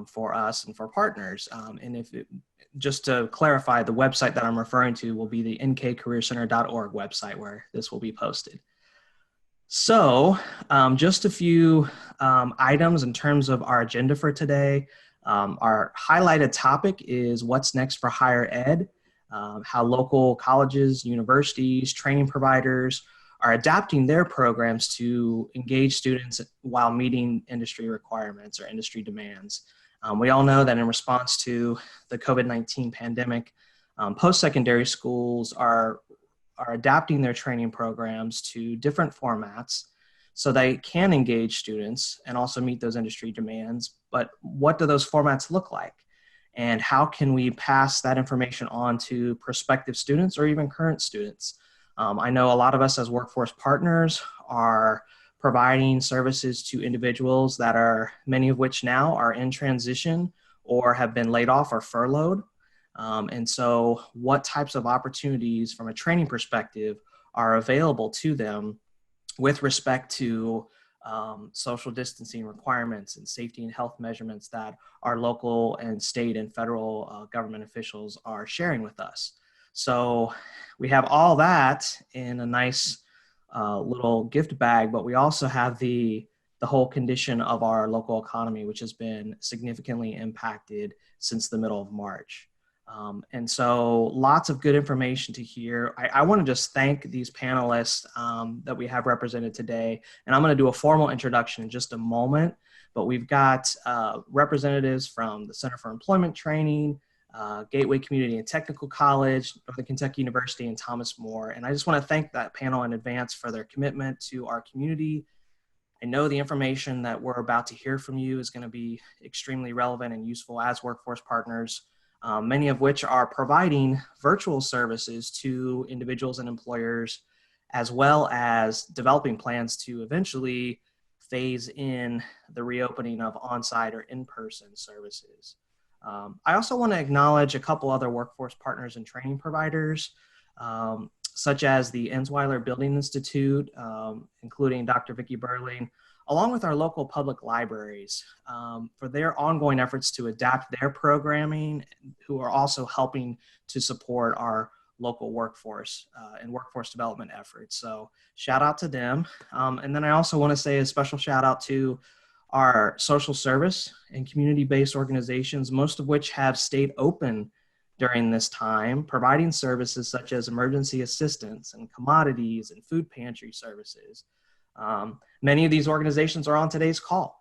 for us and for partners. Just to clarify, the website that I'm referring to will be the nkcareercenter.org website where this will be posted. So just a few items in terms of our agenda for today. Our highlighted topic is what's next for higher ed, how local colleges, universities, training providers are adapting their programs to engage students while meeting industry requirements or industry demands. We all know that in response to the COVID-19 pandemic, post-secondary schools are adapting their training programs to different formats so they can engage students and also meet those industry demands. But what do those formats look like? And how can we pass that information on to prospective students or even current students? I know a lot of us as workforce partners are providing services to individuals that are, many of which now are in transition or have been laid off or furloughed. And so what types of opportunities from a training perspective are available to them with respect to social distancing requirements and safety and health measurements that our local and state and federal government officials are sharing with us. So we have all that in a nice little gift bag, but we also have the whole condition of our local economy, which has been significantly impacted since the middle of March. And so lots of good information to hear. I want to just thank these panelists that we have represented today. And I'm going to do a formal introduction in just a moment, but we've got representatives from the Center for Employment Training, Gateway Community and Technical College, Northern Kentucky University, and Thomas More. And I just want to thank that panel in advance for their commitment to our community. I know the information that we're about to hear from you is going to be extremely relevant and useful as workforce partners. Many of which are providing virtual services to individuals and employers, as well as developing plans to eventually phase in the reopening of on-site or in-person services. I also want to acknowledge a couple other workforce partners and training providers, such as the Ensweiler Building Institute, including Dr. Vicki Burling, along with our local public libraries for their ongoing efforts to adapt their programming, who are also helping to support our local workforce and workforce development efforts. So shout out to them. And then I also want to say a special shout out to our social service and community-based organizations, most of which have stayed open during this time, providing services such as emergency assistance and commodities and food pantry services. Many of these organizations are on today's call.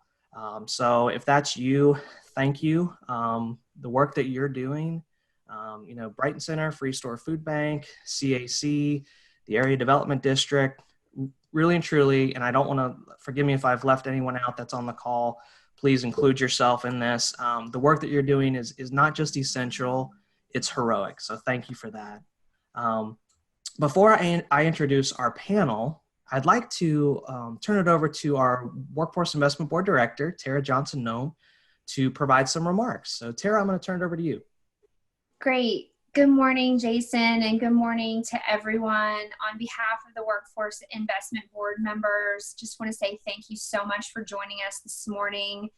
So if that's you, thank you. The work that you're doing, Brighton Center, Free Store Food Bank, CAC, the Area Development District, really and truly, and I don't want to, forgive me if I've left anyone out that's on the call, please include yourself in this. The work that you're doing is not just essential, it's heroic. So thank you for that. Before I introduce our panel, I'd like to turn it over to our Workforce Investment Board Director, Tara Johnson-Noem, to provide some remarks. So Tara, I'm going to turn it over to you. Great. Good morning, Jason, and good morning to everyone. On behalf of the Workforce Investment Board members, just want to say thank you so much for joining us this morning.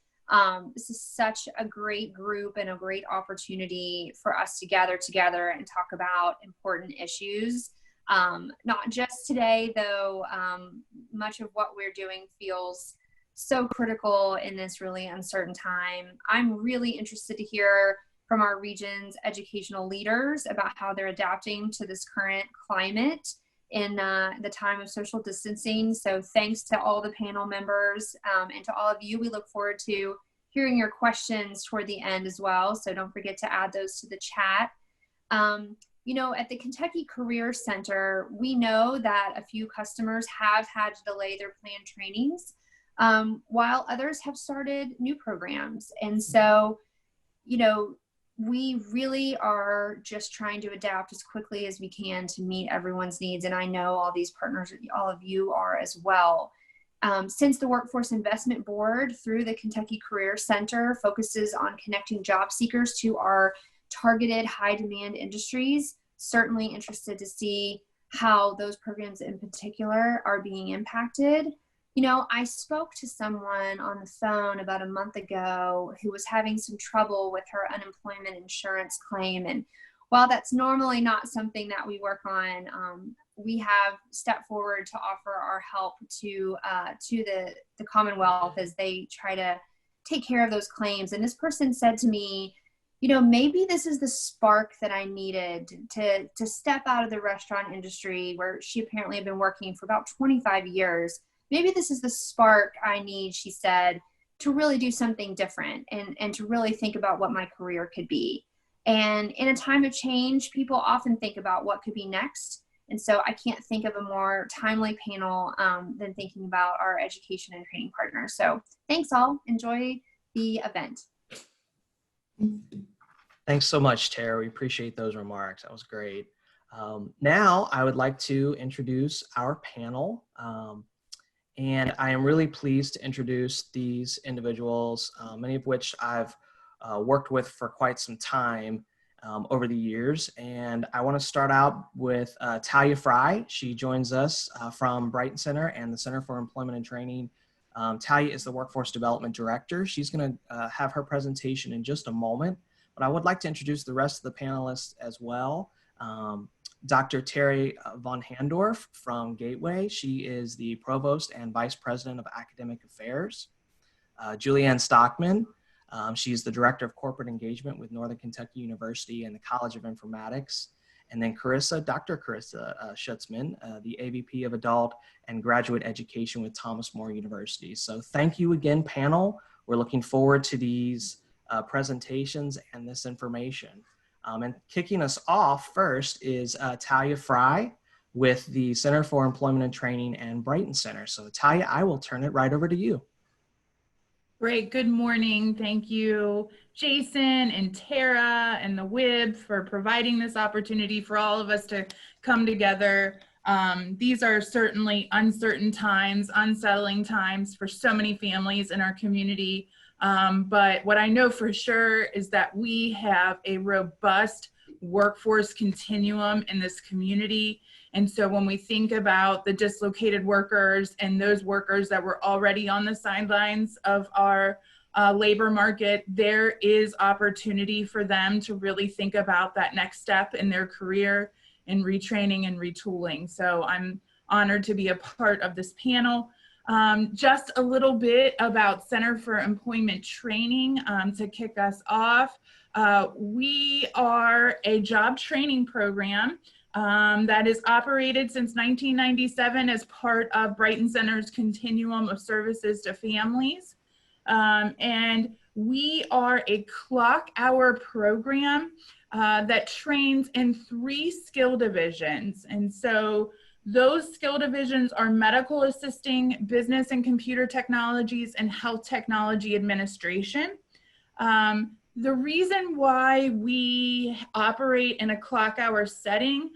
This is such a great group and a great opportunity for us to gather together and talk about important issues. Not just today, though, much of what we're doing feels so critical in this really uncertain time. I'm really interested to hear from our region's educational leaders about how they're adapting to this current climate in the time of social distancing. So thanks to all the panel members and to all of you. We look forward to hearing your questions toward the end as well. So don't forget to add those to the chat. At the Kentucky Career Center, we know that a few customers have had to delay their planned trainings, while others have started new programs. And so, we really are just trying to adapt as quickly as we can to meet everyone's needs. And I know all these partners, all of you are as well. Since the Workforce Investment Board through the Kentucky Career Center focuses on connecting job seekers to our targeted high demand industries, certainly interested to see how those programs in particular are being impacted. I spoke to someone on the phone about a month ago who was having some trouble with her unemployment insurance claim. And while that's normally not something that we work on, we have stepped forward to offer our help to the Commonwealth as they try to take care of those claims. And this person said to me, maybe this is the spark that I needed to step out of the restaurant industry where she apparently had been working for about 25 years. Maybe this is the spark I need, she said, to really do something different and to really think about what my career could be. And in a time of change, people often think about what could be next. And so I can't think of a more timely panel than thinking about our education and training partners. So thanks all. Enjoy the event. Thanks so much, Tara. We appreciate those remarks. That was great. Now I would like to introduce our panel. And I am really pleased to introduce these individuals, many of which I've worked with for quite some time over the years. And I want to start out with Talia Fry. She joins us from Brighton Center and the Center for Employment and Training. Talia is the Workforce Development Director. She's going to have her presentation in just a moment, but I would like to introduce the rest of the panelists as well. Dr. Terry Von Handorf from Gateway. She is the Provost and Vice President of Academic Affairs. Julianne Stockman. She's the Director of Corporate Engagement with Northern Kentucky University and the College of Informatics. And then Dr. Carissa Schutzman, the AVP of Adult and Graduate Education with Thomas More University. So thank you again, panel. We're looking forward to these presentations and this information. And kicking us off first is Talia Fry with the Center for Employment and Training and Brighton Center. So Talia, I will turn it right over to you. Great, good morning. Thank you, Jason and Tara and the WIB for providing this opportunity for all of us to come together. These are certainly uncertain times, unsettling times for so many families in our community. But what I know for sure is that we have a robust workforce continuum in this community. And so when we think about the dislocated workers and those workers that were already on the sidelines of our labor market, there is opportunity for them to really think about that next step in their career in retraining and retooling. So I'm honored to be a part of this panel. Just a little bit about Center for Employment Training to kick us off. We are a job training program that is operated since 1997 as part of Brighton Center's continuum of services to families. And we are a clock hour program that trains in 3 skill divisions. And so those skill divisions are medical assisting, business and computer technologies, and health technology administration. The reason why we operate in a clock hour setting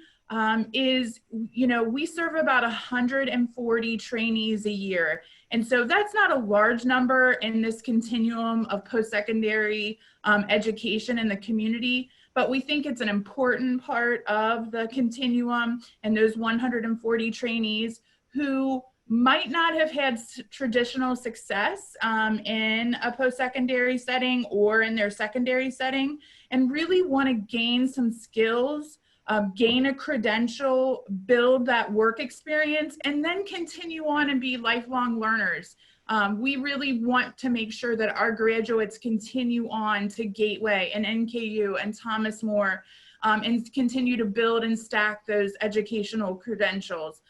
is, we serve about 140 trainees a year. And so that's not a large number in this continuum of post-secondary education in the community, but we think it's an important part of the continuum, and those 140 trainees who might not have had traditional success in a post-secondary setting or in their secondary setting, and really want to gain some skills, gain a credential, build that work experience, and then continue on and be lifelong learners. We really want to make sure that our graduates continue on to Gateway and NKU and Thomas More and continue to build and stack those educational credentials.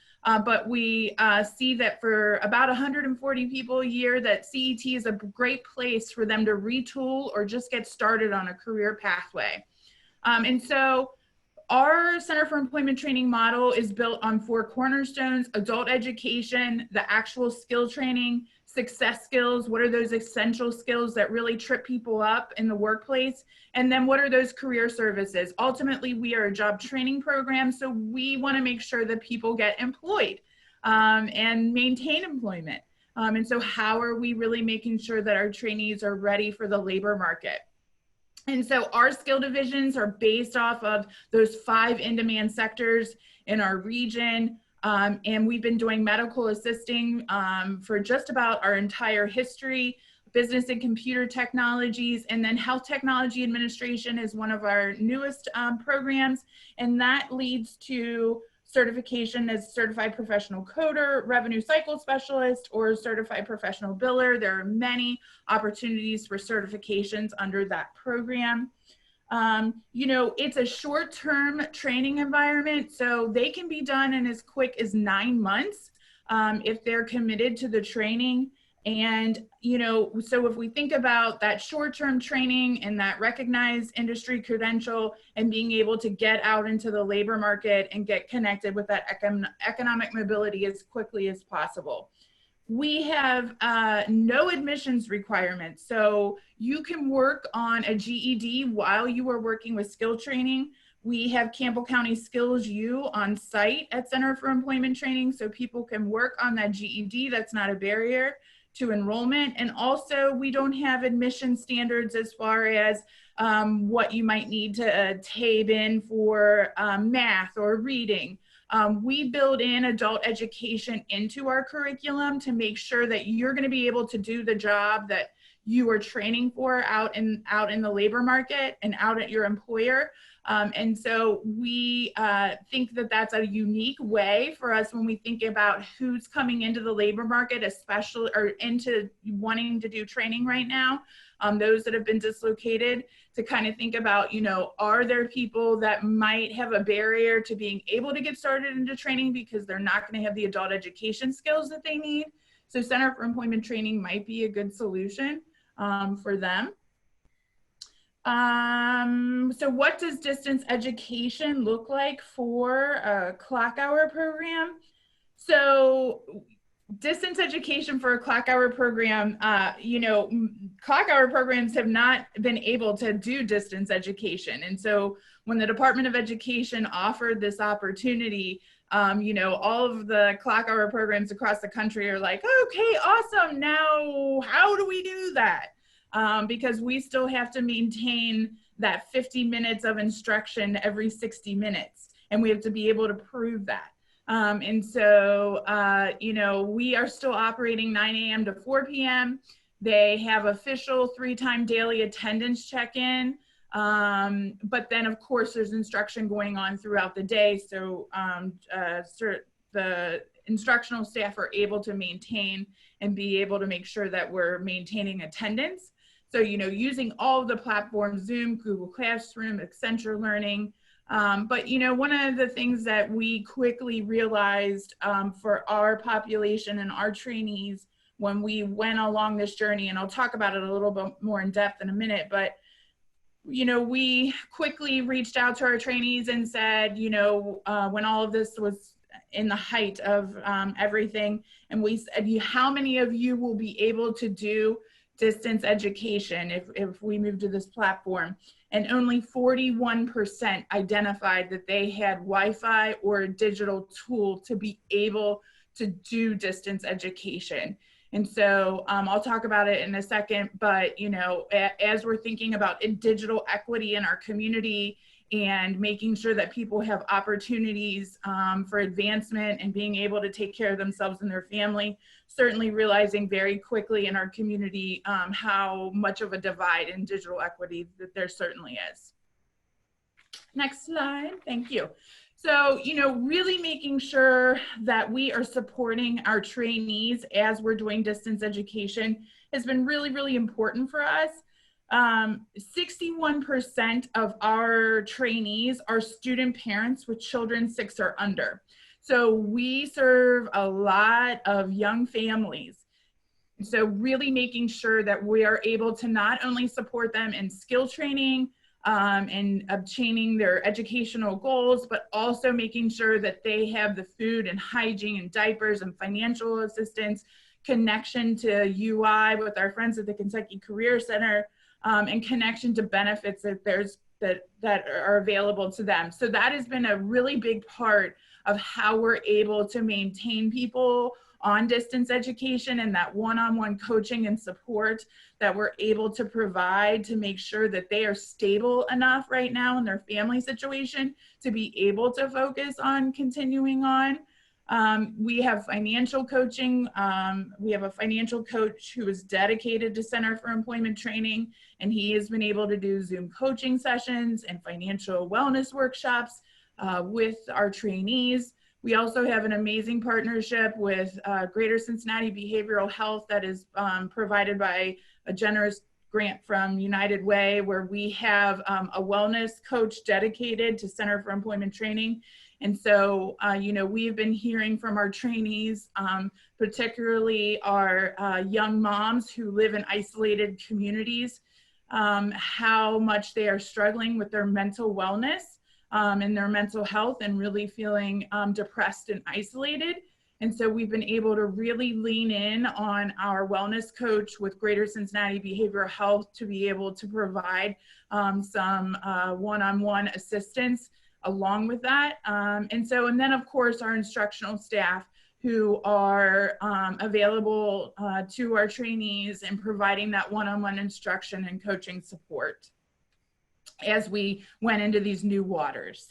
But we see that for about 140 people a year, that CET is a great place for them to retool or just get started on a career pathway. And so our Center for Employment Training model is built on 4 cornerstones: adult education, the actual skill training, success skills, what are those essential skills that really trip people up in the workplace, and then what are those career services. Ultimately, we are a job training program, so we want to make sure that people get employed and maintain employment. And so how are we really making sure that our trainees are ready for the labor market? And so our skill divisions are based off of those 5 in-demand sectors in our region. And we've been doing medical assisting for just about our entire history, business and computer technologies, and then health technology administration is one of our newest programs. And that leads to certification as certified professional coder, revenue cycle specialist, or certified professional biller. There are many opportunities for certifications under that program. You know, it's a short-term training environment, so they can be done in as quick as 9 months if they're committed to the training. And, you know, so if we think about that short-term training and that recognized industry credential and being able to get out into the labor market and get connected with that economic mobility as quickly as possible. We have no admissions requirements. So you can work on a GED while you are working with skill training. We have Campbell County Skills U on site at Center for Employment Training, so people can work on that GED. That's not a barrier to enrollment. And also we don't have admission standards as far as what you might need to tab in for math or reading. We build in adult education into our curriculum to make sure that you're going to be able to do the job that you are training for out in the labor market and out at your employer. And so we think that that's a unique way for us when we think about who's coming into the labor market, especially, or into wanting to do training right now, those that have been dislocated, to kind of think about, you know, are there people that might have a barrier to being able to get started into training because they're not going to have the adult education skills that they need? So Center for Employment Training might be a good solution for them. So what does distance education look like for a clock hour program? So distance education for a clock hour program, you know, clock hour programs have not been able to do distance education. And so when the Department of Education offered this opportunity, you know, all of the clock hour programs across the country are like, okay, awesome. Now, how do we do that? Because we still have to maintain that 50 minutes of instruction every 60 minutes. And we have to be able to prove that. And so, you know, we are still operating 9 a.m. to 4 p.m. They have official 3-time daily attendance check-in. But then, of course, there's instruction going on throughout the day. So the instructional staff are able to maintain and be able to make sure that we're maintaining attendance. So, you know, using all of the platforms, Zoom, Google Classroom, Accenture Learning. But, you know, one of the things that we quickly realized for our population and our trainees when we went along this journey, and I'll talk about it a little bit more in depth in a minute, but, you know, we quickly reached out to our trainees and said, you know, when all of this was in the height of everything, and we said, how many of you will be able to do distance education if we move to this platform? And only 41% identified that they had Wi-Fi or a digital tool to be able to do distance education. And so I'll talk about it in a second, but, you know, as we're thinking about digital equity in our community and making sure that people have opportunities for advancement and being able to take care of themselves and their family, certainly realizing very quickly in our community how much of a divide in digital equity that there certainly is. Next slide, thank you. So, you know, really making sure that we are supporting our trainees as we're doing distance education has been really, really important for us. 61% of our trainees are student parents with children 6 or under. So we serve a lot of young families. So really making sure that we are able to not only support them in skill training and obtaining their educational goals, but also making sure that they have the food and hygiene and diapers and financial assistance, connection to UI with our friends at the Kentucky Career Center, and connection to benefits that are available to them. So that has been a really big part of how we're able to maintain people on distance education and that one-on-one coaching and support that we're able to provide to make sure that they are stable enough right now in their family situation to be able to focus on continuing on. We have financial coaching. We have a financial coach who is dedicated to Center for Employment Training, and he has been able to do Zoom coaching sessions and financial wellness workshops with our trainees. We also have an amazing partnership with Greater Cincinnati Behavioral Health that is provided by a generous grant from United Way, where we have a wellness coach dedicated to Center for Employment Training. And so, you know, we've been hearing from our trainees, particularly our young moms who live in isolated communities, how much they are struggling with their mental wellness and their mental health, and really feeling depressed and isolated. And so we've been able to really lean in on our wellness coach with Greater Cincinnati Behavioral Health to be able to provide some one-on-one assistance along with that. And then of course our instructional staff who are available to our trainees and providing that one-on-one instruction and coaching support as we went into these new waters.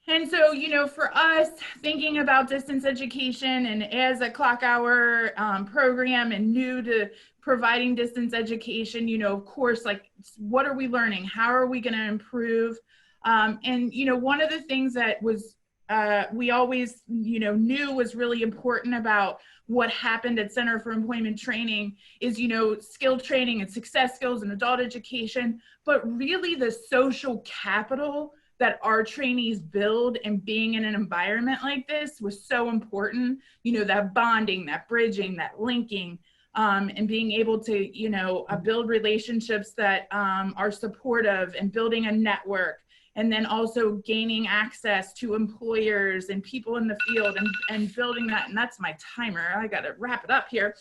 And so, you know, for us, thinking about distance education and as a clock hour program and new to providing distance education, you know, of course, like, what are we learning? How are we going to improve? And, you know, one of the things that was, we always, you know, knew was really important about what happened at Center for Employment Training is, you know, skill training and success skills and adult education, but really the social capital that our trainees build and being in an environment like this was so important. You know, that bonding, that bridging, that linking, and being able to, you know, build relationships that are supportive and building a network. And then also gaining access to employers and people in the field and building that. And that's my timer. I got to wrap it up here.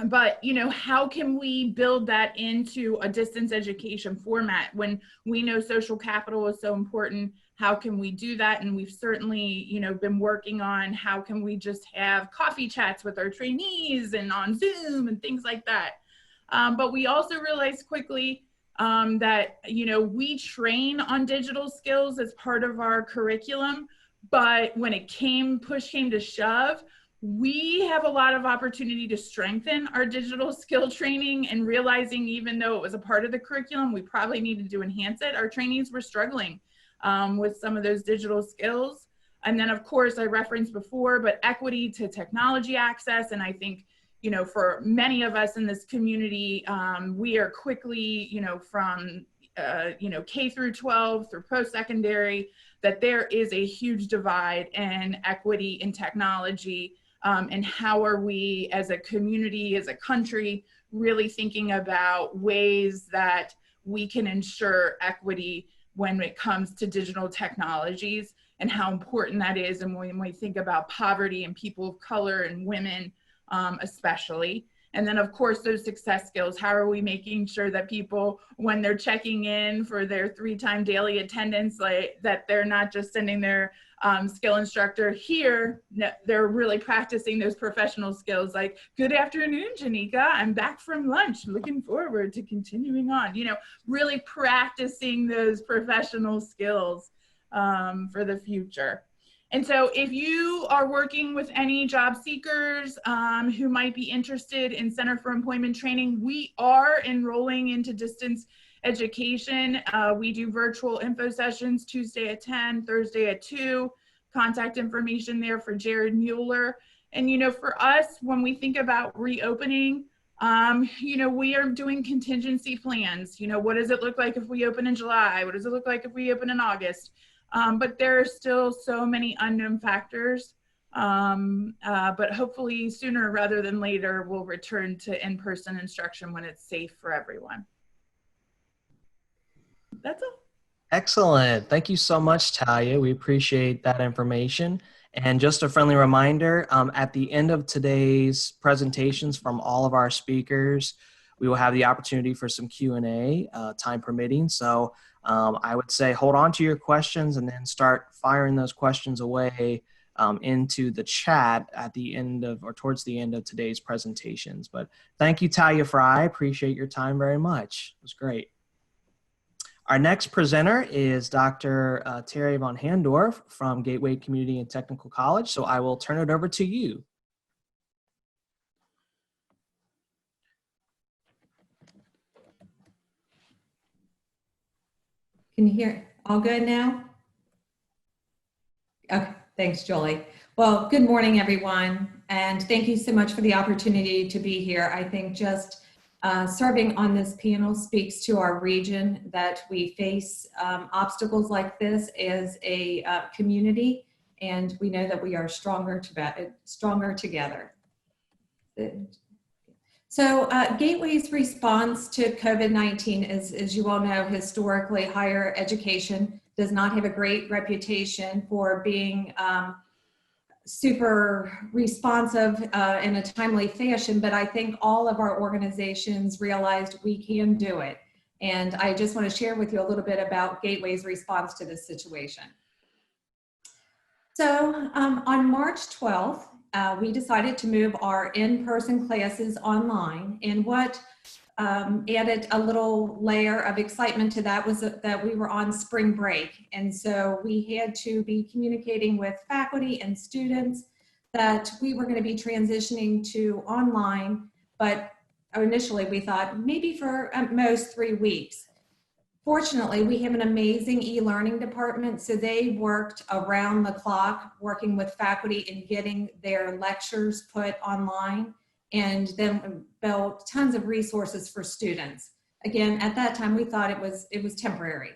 But, you know, how can we build that into a distance education format when we know social capital is so important? How can we do that? And we've certainly, you know, been working on how can we just have coffee chats with our trainees and on Zoom and things like that. But we also realized quickly that, you know, we train on digital skills as part of our curriculum, but when push came to shove, we have a lot of opportunity to strengthen our digital skill training, and realizing even though it was a part of the curriculum, we probably needed to enhance it. Our trainees were struggling with some of those digital skills. And then of course I referenced before, but equity to technology access. And I think, you know, for many of us in this community, we are quickly, you know, from, you know, K through 12 through post-secondary, that there is a huge divide in equity in technology. And how are we as a community, as a country, really thinking about ways that we can ensure equity when it comes to digital technologies, and how important that is. And when we think about poverty and people of color and women, especially. And then of course, those success skills, how are we making sure that people, when they're checking in for their 3-time daily attendance, like that they're not just sending their skill instructor here, they're really practicing those professional skills like, good afternoon, Janika, I'm back from lunch, looking forward to continuing on, you know, really practicing those professional skills for the future. And so if you are working with any job seekers who might be interested in Center for Employment Training, we are enrolling into distance education. We do virtual info sessions Tuesday at 10, Thursday at 2. Contact information there for Jared Mueller. And, you know, for us, when we think about reopening, you know, we are doing contingency plans. You know, what does it look like if we open in July? What does it look like if we open in August? But there are still so many unknown factors. But hopefully sooner rather than later, we'll return to in-person instruction when it's safe for everyone. That's all. Excellent. Thank you so much, Talia. We appreciate that information. And just a friendly reminder, at the end of today's presentations from all of our speakers, we will have the opportunity for some Q&A, time permitting. So I would say hold on to your questions and then start firing those questions away into the chat at the end of, or towards the end of today's presentations. But thank you, Talia Fry. Appreciate your time very much. It was great. Our next presenter is Dr. Terry Von Handorf from Gateway Community and Technical College. So I will turn it over to you. Can you hear all good now? Okay, thanks, Julie. Well, good morning, everyone. And thank you so much for the opportunity to be here. I think just serving on this panel speaks to our region, that we face obstacles like this as a community, and we know that we are stronger together. So Gateway's response to COVID-19 is, as you all know, historically, higher education does not have a great reputation for being super responsive in a timely fashion, but I think all of our organizations realized we can do it. And I just want to share with you a little bit about Gateway's response to this situation. So on March 12th, we decided to move our in-person classes online, and what added a little layer of excitement to that was that we were on spring break. And so we had to be communicating with faculty and students that we were going to be transitioning to online, but initially we thought maybe for at most 3 weeks. Fortunately, we have an amazing e-learning department, so they worked around the clock working with faculty in getting their lectures put online, and then built tons of resources for students. Again, at that time, we thought it was temporary.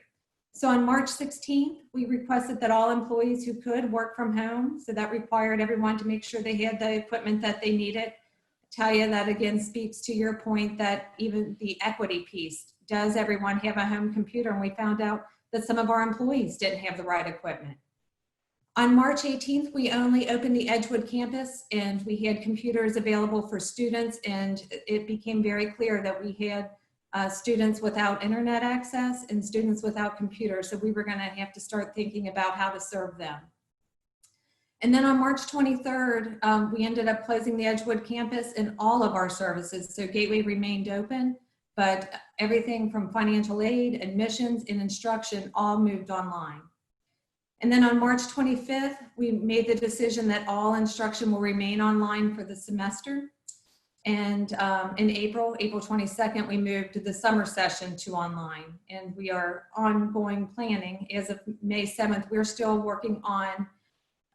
So on March 16th, we requested that all employees who could work from home. So that required everyone to make sure they had the equipment that they needed. I tell you, that again speaks to your point that even the equity piece, does everyone have a home computer? And we found out that some of our employees didn't have the right equipment. On March 18th, we only opened the Edgewood campus, and we had computers available for students, and it became very clear that we had students without internet access and students without computers, so we were going to have to start thinking about how to serve them. And then on March 23rd, we ended up closing the Edgewood campus and all of our services, so Gateway remained open, but everything from financial aid, admissions, and instruction all moved online. And then on March 25th, we made the decision that all instruction will remain online for the semester. And in April 22nd, we moved the summer session to online. And we are ongoing planning. As of May 7th, we're still working on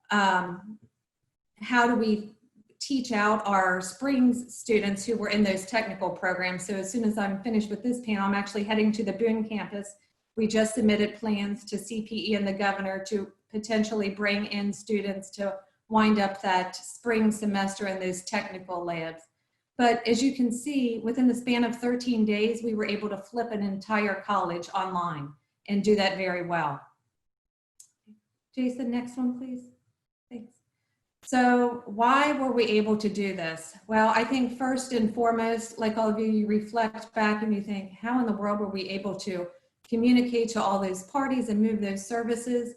how do we teach out our spring students who were in those technical programs. So as soon as I'm finished with this panel, I'm actually heading to the Boone campus. We just submitted plans to CPE and the governor to potentially bring in students to wind up that spring semester in those technical labs. But as you can see, within the span of 13 days, we were able to flip an entire college online and do that very well. Jason, next one, please. Thanks. So why were we able to do this? Well, I think first and foremost, like all of you, you reflect back and you think, how in the world were we able to communicate to all those parties and move those services?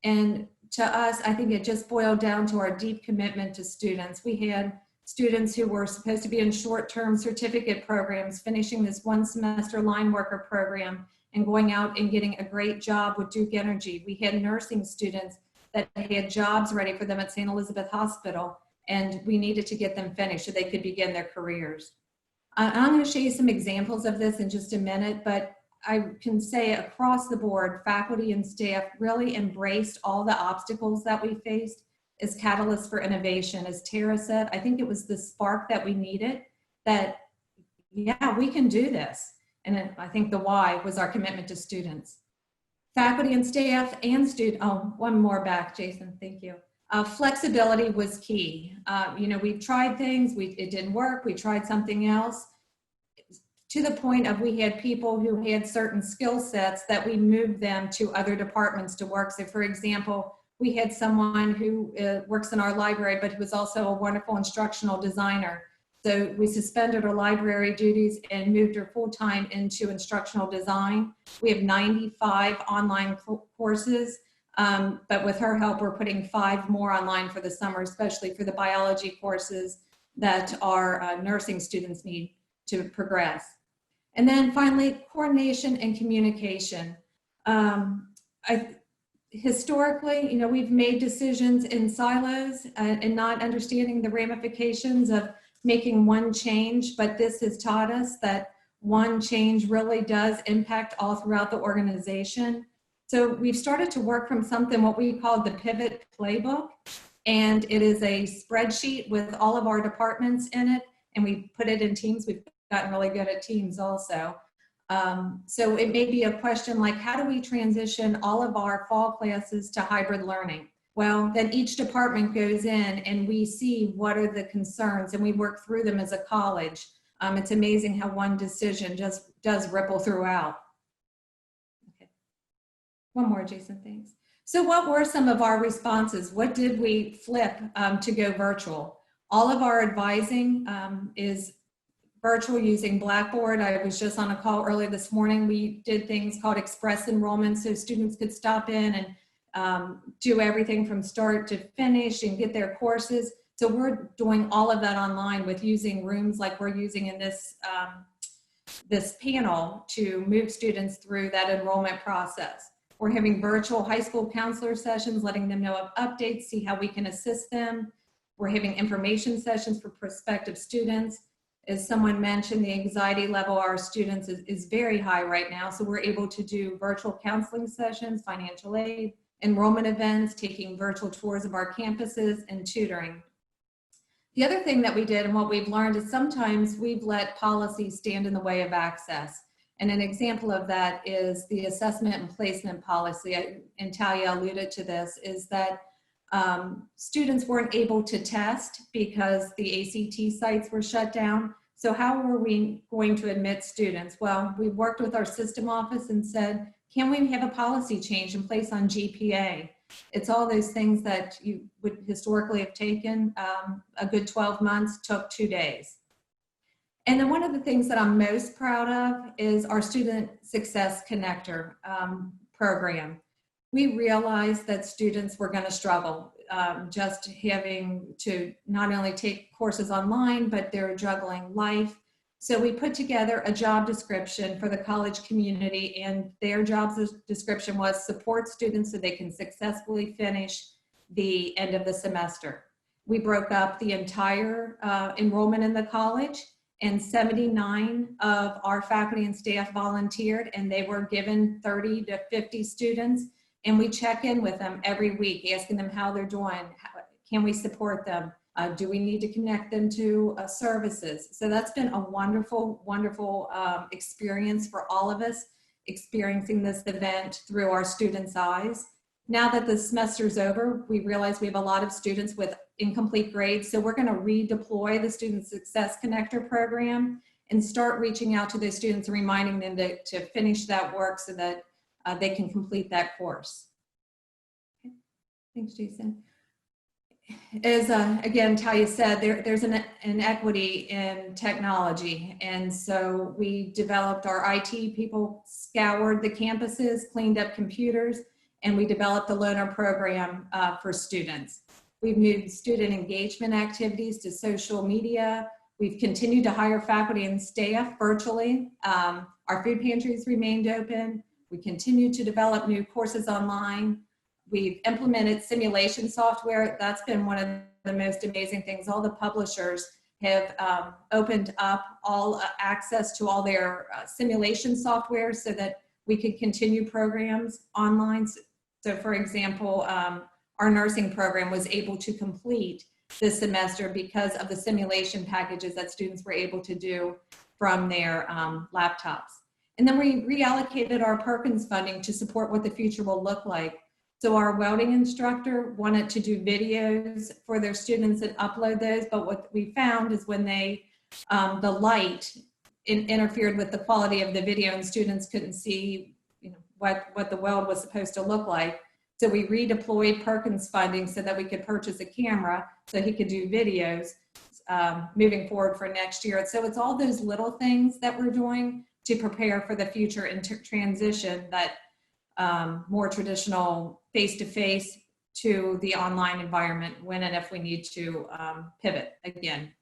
And to us, I think it just boiled down to our deep commitment to students. We had students who were supposed to be in short-term certificate programs, finishing this one semester line worker program and going out and getting a great job with Duke Energy. We had nursing students that had jobs ready for them at St. Elizabeth Hospital, and we needed to get them finished so they could begin their careers. I'm going to show you some examples of this in just a minute, but I can say across the board, faculty and staff really embraced all the obstacles that we faced as catalysts for innovation. As Tara said, I think it was the spark that we needed, that, yeah, we can do this. And I think the why was our commitment to students. Faculty and staff and students, oh, one more back, Jason, thank you. Flexibility was key. You know, we tried things, it didn't work, we tried something else, to the point of we had people who had certain skill sets that we moved them to other departments to work. So for example, we had someone who works in our library, but who was also a wonderful instructional designer. So we suspended her library duties and moved her full-time into instructional design. We have 95 online courses, but with her help, we're putting 5 more online for the summer, especially for the biology courses that our nursing students need to progress. And then finally, coordination and communication. Historically, we've made decisions in silos and not understanding the ramifications of making one change, but this has taught us that one change really does impact all throughout the organization. So we've started to work from something what we call the Pivot Playbook, and it is a spreadsheet with all of our departments in it, and we put it in Teams. We've gotten really good at Teams also. So it may be a question like, how do we transition all of our fall classes to hybrid learning? Well, then each department goes in and we see what are the concerns and we work through them as a college. It's amazing how one decision just does ripple throughout. Okay. One more, Jason, thanks. So what were some of our responses? What did we flip to go virtual? All of our advising is virtual using Blackboard. I was just on a call earlier this morning. We did things called express enrollment so students could stop in and do everything from start to finish and get their courses. So we're doing all of that online with using rooms like we're using in this, this panel to move students through that enrollment process. We're having virtual high school counselor sessions, letting them know of updates, see how we can assist them. We're having information sessions for prospective students. As someone mentioned, the anxiety level of our students is very high right now. So we're able to do virtual counseling sessions, financial aid, enrollment events, taking virtual tours of our campuses, and tutoring. The other thing that we did and what we've learned is sometimes we've let policy stand in the way of access. And an example of that is the assessment and placement policy, and Talia alluded to this, is that students weren't able to test because the ACT sites were shut down. So how were we going to admit students? Well, we worked with our system office and said, can we have a policy change in place on GPA? It's all those things that you would historically have taken a good 12 months, took 2 days. And then one of the things that I'm most proud of is our Student Success Connector program. We realized that students were going to struggle just having to not only take courses online, but they're juggling life. So we put together a job description for the college community, and their job description was support students so they can successfully finish the end of the semester. We broke up the entire enrollment in the college, and 79 of our faculty and staff volunteered, and they were given 30 to 50 students. And we check in with them every week, asking them how they're doing. Can we support them? Do we need to connect them to services? So that's been a wonderful, wonderful experience for all of us, experiencing this event through our students' eyes. Now that the semester's over, we realize we have a lot of students with incomplete grades. So we're going to redeploy the Student Success Connector program and start reaching out to those students and reminding them to finish that work so that they can complete that course. Okay. Thanks, Jason. As again, Talia said, there's an equity in technology. And so we developed our IT people, scoured the campuses, cleaned up computers, and we developed the loaner program for students. We've moved student engagement activities to social media. We've continued to hire faculty and staff virtually. Our food pantries remained open. We continue to develop new courses online. We've implemented simulation software. That's been one of the most amazing things. All the publishers have opened up all access to all their simulation software so that we could continue programs online. So for example, our nursing program was able to complete this semester because of the simulation packages that students were able to do from their laptops. And then we reallocated our Perkins funding to support what the future will look like. So our welding instructor wanted to do videos for their students and upload those, but what we found is when they, the light interfered with the quality of the video and students couldn't see what the weld was supposed to look like. So we redeployed Perkins funding so that we could purchase a camera so he could do videos moving forward for next year. So it's all those little things that we're doing to prepare for the future and to transition that more traditional face-to-face to the online environment when and if we need to pivot again.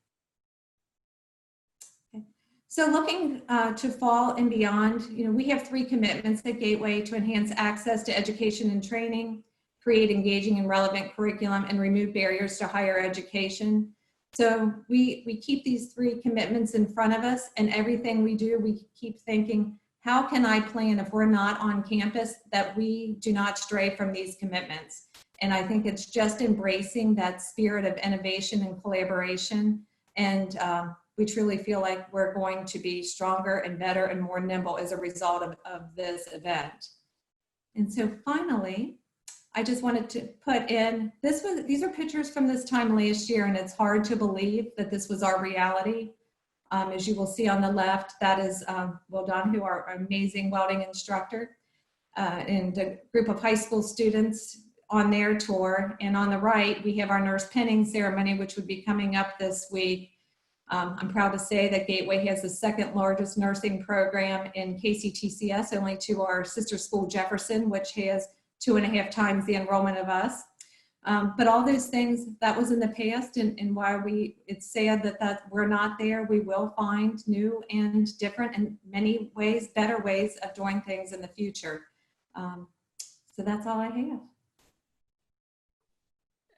Okay. So looking to fall and beyond, we have 3 commitments at Gateway to enhance access to education and training, create engaging and relevant curriculum, and remove barriers to higher education. So we keep these 3 commitments in front of us, and everything we do, we keep thinking, how can I plan if we're not on campus that we do not stray from these commitments? And I think it's just embracing that spirit of innovation and collaboration. And we truly feel like we're going to be stronger and better and more nimble as a result of this event. And so finally, I just wanted to put in, these are pictures from this time last year, and it's hard to believe that this was our reality. As you will see on the left, that is Will Donahue, our amazing welding instructor, and a group of high school students on their tour. And on the right, we have our nurse pinning ceremony, which would be coming up this week. I'm proud to say that Gateway has the 2nd largest nursing program in KCTCS, only to our sister school Jefferson, which has 2.5 times the enrollment of us. But all those things, that was in the past, and why it's sad that we're not there. We will find new and different and many ways, better ways of doing things in the future. So that's all I have.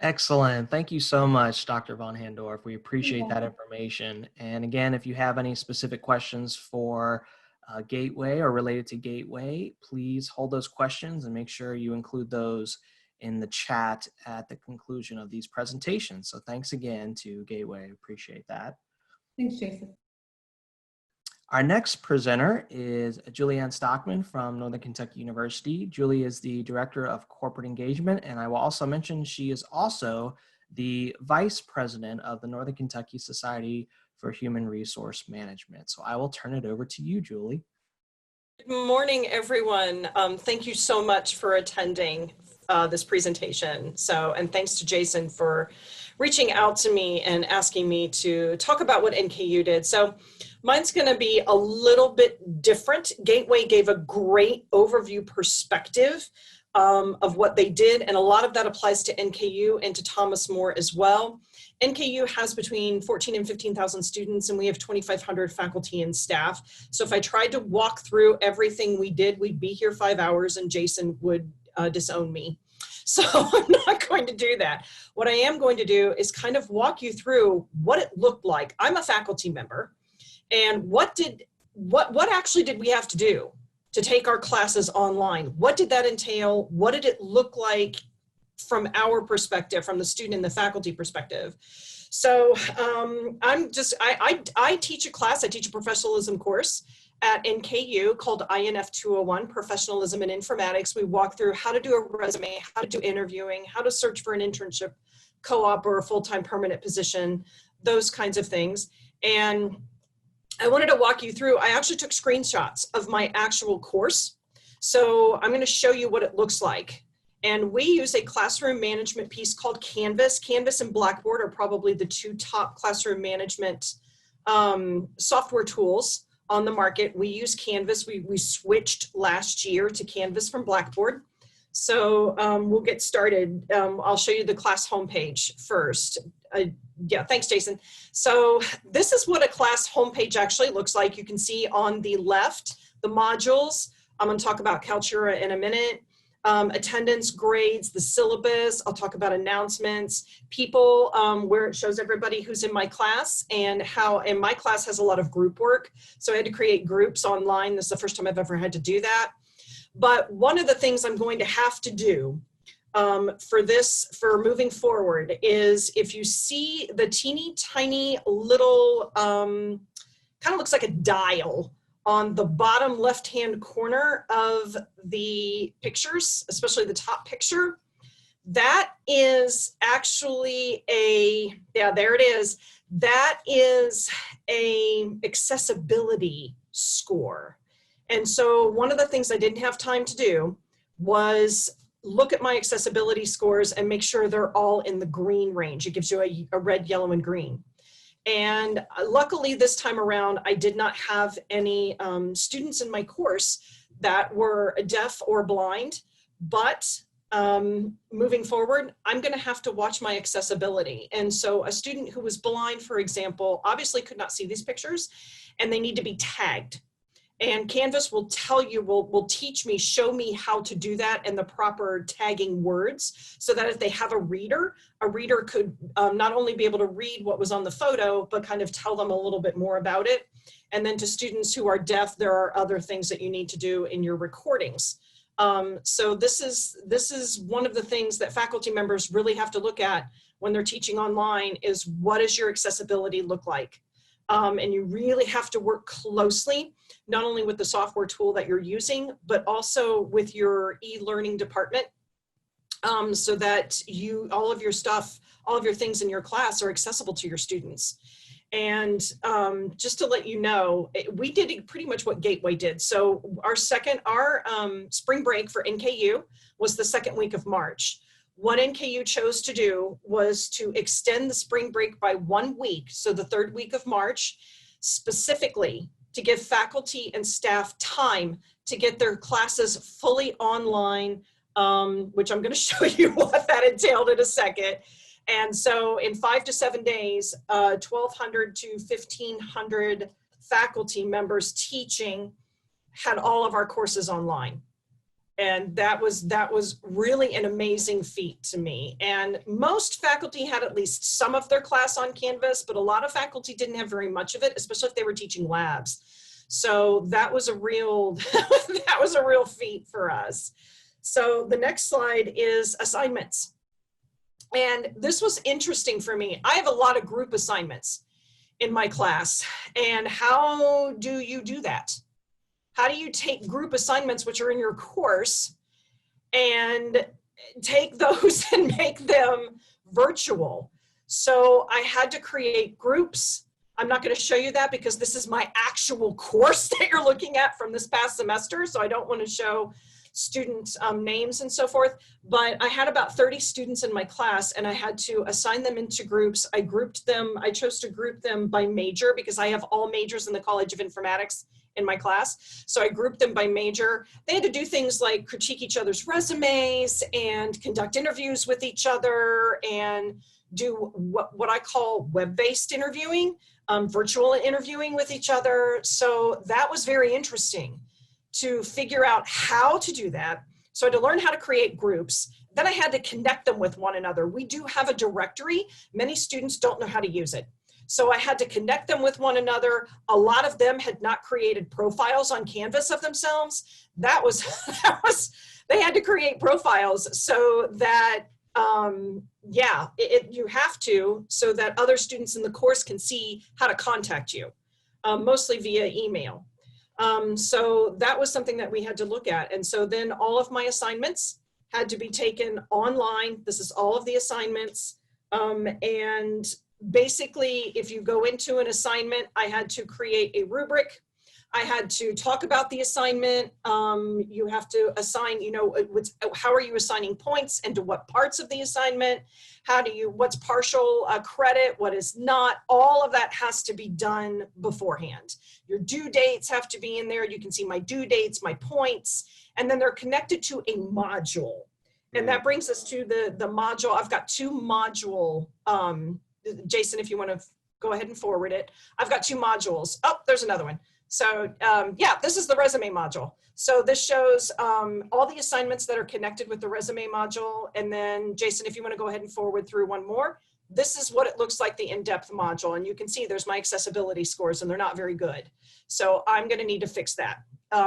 Excellent. Thank you so much, Dr. Von Handorf. We appreciate that information. And again, if you have any specific questions for Gateway or related to Gateway, please hold those questions and make sure you include those in the chat at the conclusion of these presentations. So thanks again to Gateway. Appreciate that. Thanks, Jason. Our next presenter is Julianne Stockman from Northern Kentucky University. Julie is the Director of Corporate Engagement, and I will also mention she is also the Vice President of the Northern Kentucky Society for Human Resource Management. So I will turn it over to you, Julie. Good morning, everyone. Thank you so much for attending this presentation. And thanks to Jason for reaching out to me and asking me to talk about what NKU did. So mine's going to be a little bit different. Gateway gave a great overview perspective of what they did, and a lot of that applies to NKU and to Thomas More as well. NKU has between 14 and 15,000 students, and we have 2,500 faculty and staff. So if I tried to walk through everything we did, we'd be here 5 hours and Jason would disown me. So I'm not going to do that. What I am going to do is kind of walk you through what it looked like. I'm a faculty member, and what actually did we have to do to take our classes online? What did that entail? What did it look like from our perspective, from the student and the faculty perspective? So I teach a class, I teach a professionalism course at NKU called INF 201, Professionalism in Informatics. We walk through how to do a resume, how to do interviewing, how to search for an internship, co-op, or a full-time permanent position, those kinds of things. And I wanted to walk you through, I actually took screenshots of my actual course. So I'm going to show you what it looks like. And we use a classroom management piece called Canvas. Canvas and Blackboard are probably the 2 top classroom management software tools on the market. We use Canvas. We switched last year to Canvas from Blackboard. So we'll get started. I'll show you the class homepage first. Yeah, thanks, Jason. So this is what a class homepage actually looks like. You can see on the left, the modules. I'm going to talk about Kaltura in a minute. Attendance, grades, the syllabus. I'll talk about announcements, people, where it shows everybody who's in my class, and my class has a lot of group work. So I had to create groups online. This is the first time I've ever had to do that. But one of the things I'm going to have to do for moving forward is, if you see the teeny tiny little, kind of looks like a dial on the bottom left-hand corner of the pictures, especially the top picture, that is actually there it is. That is a accessibility score. And so one of the things I didn't have time to do was look at my accessibility scores and make sure they're all in the green range. It gives you a red, yellow, and green. And luckily this time around, I did not have any students in my course that were deaf or blind, but moving forward, I'm going to have to watch my accessibility. And so a student who was blind, for example, obviously could not see these pictures, and they need to be tagged. And Canvas will tell you, will teach me, show me how to do that and the proper tagging words, so that if they have a reader could not only be able to read what was on the photo, but kind of tell them a little bit more about it. And then to students who are deaf, there are other things that you need to do in your recordings. So this is one of the things that faculty members really have to look at when they're teaching online, is what does your accessibility look like? And you really have to work closely, not only with the software tool that you're using, but also with your e-learning department, so that all of your stuff, all of your things in your class are accessible to your students. And just to let you know, we did pretty much what Gateway did. So our spring break for NKU was the second week of March. What NKU chose to do was to extend the spring break by 1 week, so the third week of March, specifically to give faculty and staff time to get their classes fully online, which I'm going to show you what that entailed in a second. And so in 5 to 7 days, 1,200 to 1,500 faculty members teaching had all of our courses online. And that was really an amazing feat to me. And most faculty had at least some of their class on Canvas, but a lot of faculty didn't have very much of it, especially if they were teaching labs. So that was a real, that was a real feat for us. So the next slide is assignments. And this was interesting for me. I have a lot of group assignments in my class. And how do you do that? How do you take group assignments, which are in your course, and take those and make them virtual? So I had to create groups. I'm not going to show you that because this is my actual course that you're looking at from this past semester. So I don't want to show student names and so forth, but I had about 30 students in my class, and I had to assign them into groups. I grouped them. I chose to group them by major because I have all majors in the College of Informatics in my class. So I grouped them by major. They had to do things like critique each other's resumes and conduct interviews with each other and do what I call web-based interviewing, virtual interviewing with each other. So that was very interesting to figure out how to do that. So I had to learn how to create groups. Then I had to connect them with one another. We do have a directory. Many students don't know how to use it. So I had to connect them with one another. A lot of them had not created profiles on Canvas of themselves. They had to create profiles so that, you have to, so that other students in the course can see how to contact you, mostly via email. So that was something that we had to look at. And so then all of my assignments had to be taken online. This is all of the assignments. And basically, if you go into an assignment, I had to create a rubric. I had to talk about the assignment. You have to assign, how are you assigning points and to what parts of the assignment? What's partial credit, what is not? All of that has to be done beforehand. Your due dates have to be in there. You can see my due dates, my points, and then they're connected to a module. And that brings us to the module. I've got two module, Jason, if you want to go ahead and forward it. I've got two modules. Oh, there's another one. So this is the resume module. So this shows all the assignments that are connected with the resume module. And then Jason, if you want to go ahead and forward through one more, this is what it looks like, the in-depth module. And you can see there's my accessibility scores and they're not very good. So I'm going to need to fix that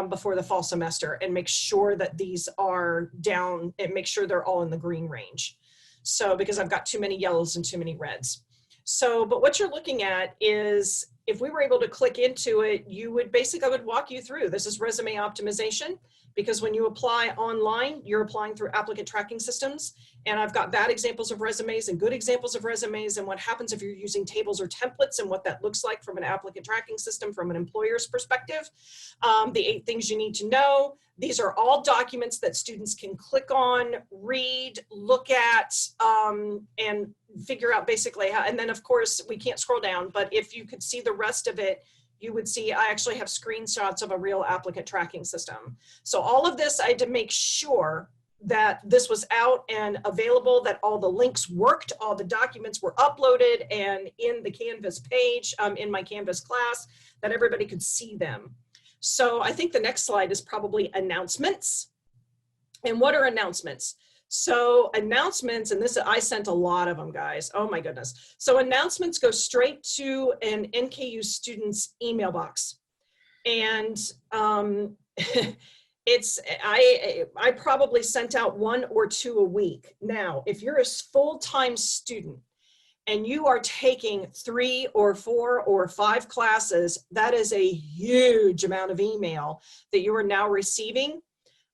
before the fall semester and make sure that these are down and make sure they're all in the green range. So because I've got too many yellows and too many reds. So, but what you're looking at is, if we were able to click into it, I would walk you through. This is resume optimization, because when you apply online, you're applying through applicant tracking systems. And I've got bad examples of resumes and good examples of resumes, and what happens if you're using tables or templates and what that looks like from an applicant tracking system from an employer's perspective. The 8 things you need to know. These are all documents that students can click on, read, look at, and figure out basically how, and then of course we can't scroll down, but if you could see the rest of it, you would see I actually have screenshots of a real applicant tracking system. So all of this, I had to make sure that this was out and available, that all the links worked, all the documents were uploaded and in the Canvas page, in my Canvas class, that everybody could see them. So I think the next slide is probably announcements. And what are announcements? So announcements, and this, I sent a lot of them, guys. Oh my goodness. So announcements go straight to an NKU student's email box. And I probably sent out 1 or 2 a week. Now, if you're a full-time student and you are taking 3 or 4 or 5 classes, that is a huge amount of email that you are now receiving,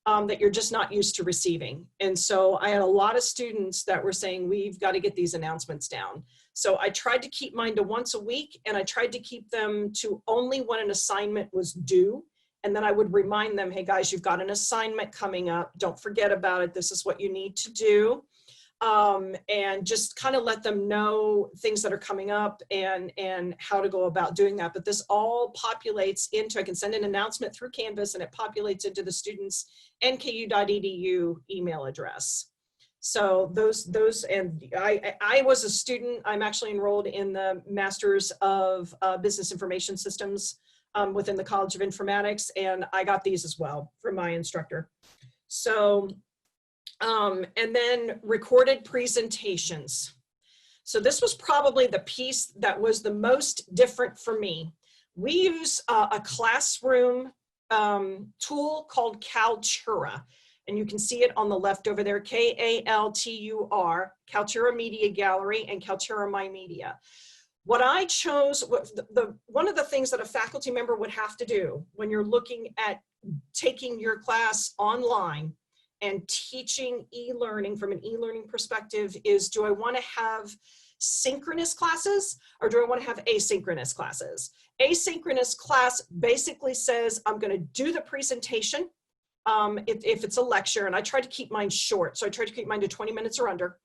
that you're just not used to receiving. And so I had a lot of students that were saying, we've got to get these announcements down. So I tried to keep mine to once a week, and I tried to keep them to only when an assignment was due. And then I would remind them, hey guys, you've got an assignment coming up. Don't forget about it. This is what you need to do. And just kind of let them know things that are coming up and how to go about doing that. But this all populates into, I can send an announcement through Canvas and it populates into the student's nku.edu email address. So and I was a student. I'm actually enrolled in the Masters of Business Information Systems within the College of Informatics, and I got these as well from my instructor. So, and then recorded presentations. So this was probably the piece that was the most different for me. We use a classroom tool called Kaltura, and you can see it on the left over there, Kaltur, Kaltura Media Gallery and Kaltura My Media. What I chose, one of the things that a faculty member would have to do when you're looking at taking your class online and teaching e-learning from an e-learning perspective is, do I want to have synchronous classes or do I want to have asynchronous classes? Asynchronous class basically says I'm going to do the presentation if it's a lecture, and I try to keep mine short. So I try to keep mine to 20 minutes or under.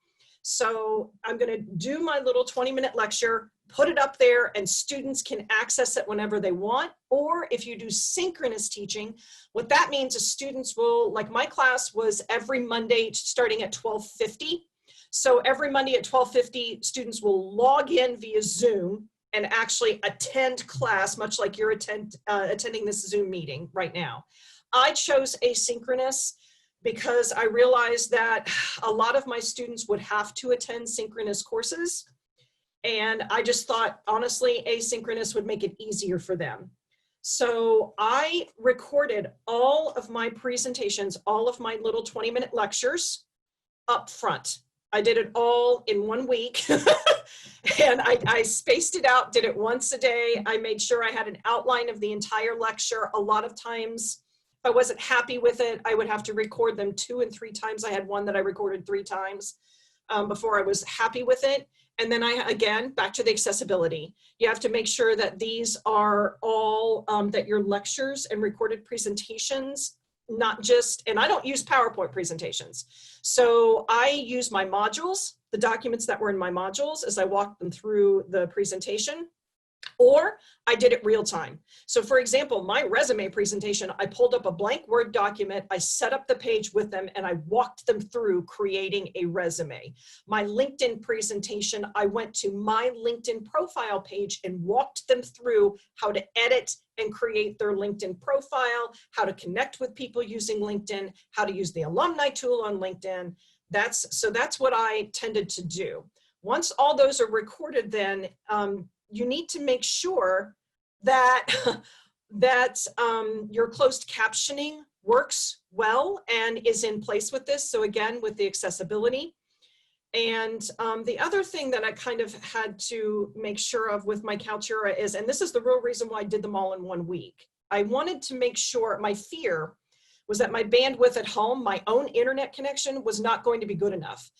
So I'm going to do my little 20-minute lecture, put it up there, and students can access it whenever they want. Or if you do synchronous teaching, what that means is students will, like my class was every Monday starting at 12:50. So every Monday at 12:50, students will log in via Zoom and actually attend class, much like you're attending this Zoom meeting right now. I chose asynchronous because I realized that a lot of my students would have to attend synchronous courses. And I just thought, honestly, asynchronous would make it easier for them. So I recorded all of my presentations, all of my little 20-minute lectures up front. I did it all in 1 week. And I spaced it out, did it once a day. I made sure I had an outline of the entire lecture. A lot of times, if I wasn't happy with it, I would have to record them 2 and 3 times. I had one that I recorded 3 times before I was happy with it. And then again, back to the accessibility. You have to make sure that these are all, that your lectures and recorded presentations, not just, and I don't use PowerPoint presentations. So I use my modules, the documents that were in my modules as I walked them through the presentation, or I did it real time. So for example, my resume presentation, I pulled up a blank Word document, I set up the page with them, and I walked them through creating a resume. My LinkedIn presentation, I went to my LinkedIn profile page and walked them through how to edit and create their LinkedIn profile, how to connect with people using LinkedIn, how to use the alumni tool on LinkedIn. So that's what I tended to do. Once all those are recorded, then you need to make sure that your closed captioning works well and is in place with this. So again, with the accessibility. And the other thing that I kind of had to make sure of with my Kaltura is, and this is the real reason why I did them all in 1 week. I wanted to make sure, my fear was that my bandwidth at home, my own internet connection, was not going to be good enough.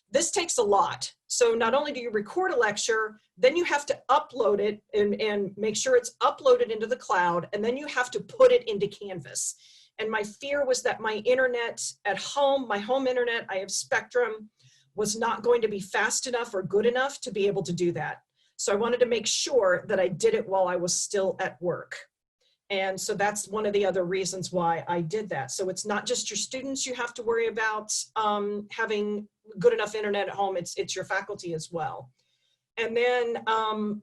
This takes a lot. So not only do you record a lecture, then you have to upload it and make sure it's uploaded into the cloud, and then you have to put it into Canvas. And my fear was that my internet at home, my home internet, I have Spectrum, was not going to be fast enough or good enough to be able to do that. So I wanted to make sure that I did it while I was still at work. And so that's one of the other reasons why I did that. So it's not just your students you have to worry about having good enough internet at home, it's your faculty as well. And then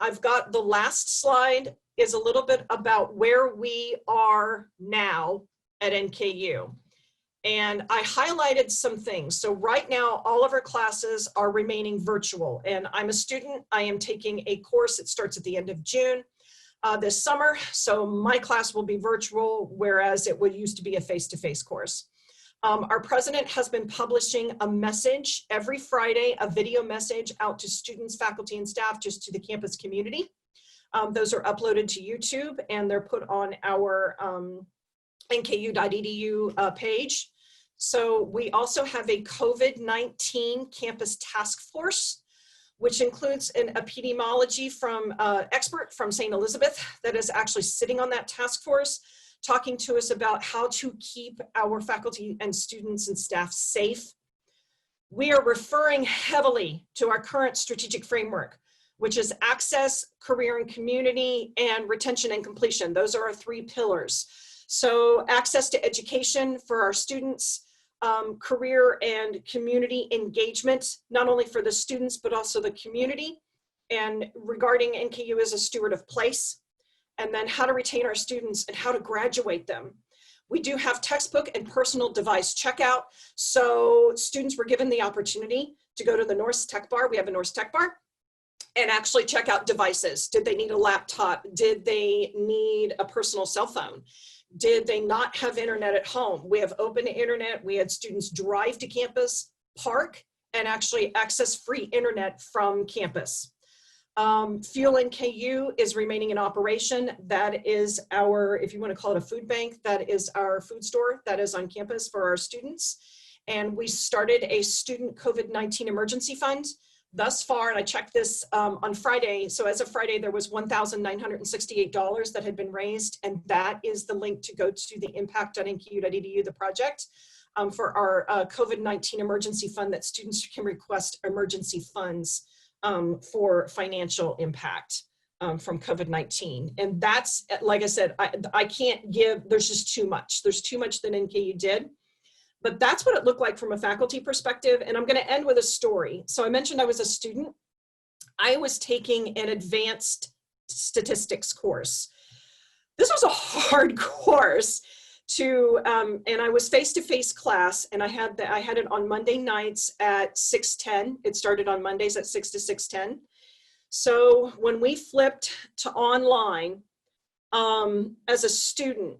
I've got the last slide is a little bit about where we are now at NKU. And I highlighted some things. So right now, all of our classes are remaining virtual. And I'm a student. I am taking a course that starts at the end of June this summer. So my class will be virtual, whereas it would used to be a face-to-face course. Our president has been publishing a message every Friday, a video message out to students, faculty, and staff, just to the campus community. Those are uploaded to YouTube and they're put on our nku.edu page. So we also have a COVID-19 campus task force, which includes an epidemiology expert from St. Elizabeth that is actually sitting on that task force, talking to us about how to keep our faculty and students and staff safe. We are referring heavily to our current strategic framework, which is access, career and community, and retention and completion. Those are our 3 pillars. So access to education for our students, career and community engagement, not only for the students, but also the community. And regarding NKU as a steward of place, and then how to retain our students and how to graduate them. We do have textbook and personal device checkout. So students were given the opportunity to go to the Norse Tech Bar. We have a Norse Tech Bar, and actually check out devices. Did they need a laptop? Did they need a personal cell phone? Did they not have internet at home? We have open internet. We had students drive to campus, park, and actually access free internet from campus. Fuel NKU is remaining in operation. That is our, if you want to call it a food bank, that is our food store that is on campus for our students. And we started a student COVID-19 emergency fund. Thus far, and I checked this on Friday, so as of Friday, there was $1,968 that had been raised, and that is the link to go to the impact.nku.edu, the project, for our COVID-19 emergency fund that students can request emergency funds for financial impact from COVID-19. And that's, like I said, I can't give, there's just too much. There's too much that NKU did. But that's what it looked like from a faculty perspective. And I'm going to end with a story. So I mentioned I was a student. I was taking an advanced statistics course. This was a hard course to, and I was face-to-face class, and I had it on Monday nights at 6:10. It started on Mondays at 6 to 6:10. So when we flipped to online as a student,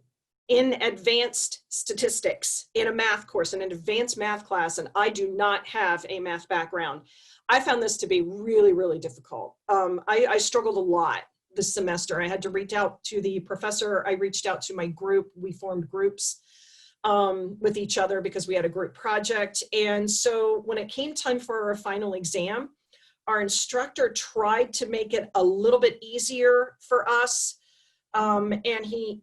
in advanced statistics, in a math course, in an advanced math class, and I do not have a math background, I found this to be really, really difficult. I struggled a lot this semester. I had to reach out to the professor. I reached out to my group. We formed groups with each other because we had a group project. And so when it came time for our final exam, our instructor tried to make it a little bit easier for us. And he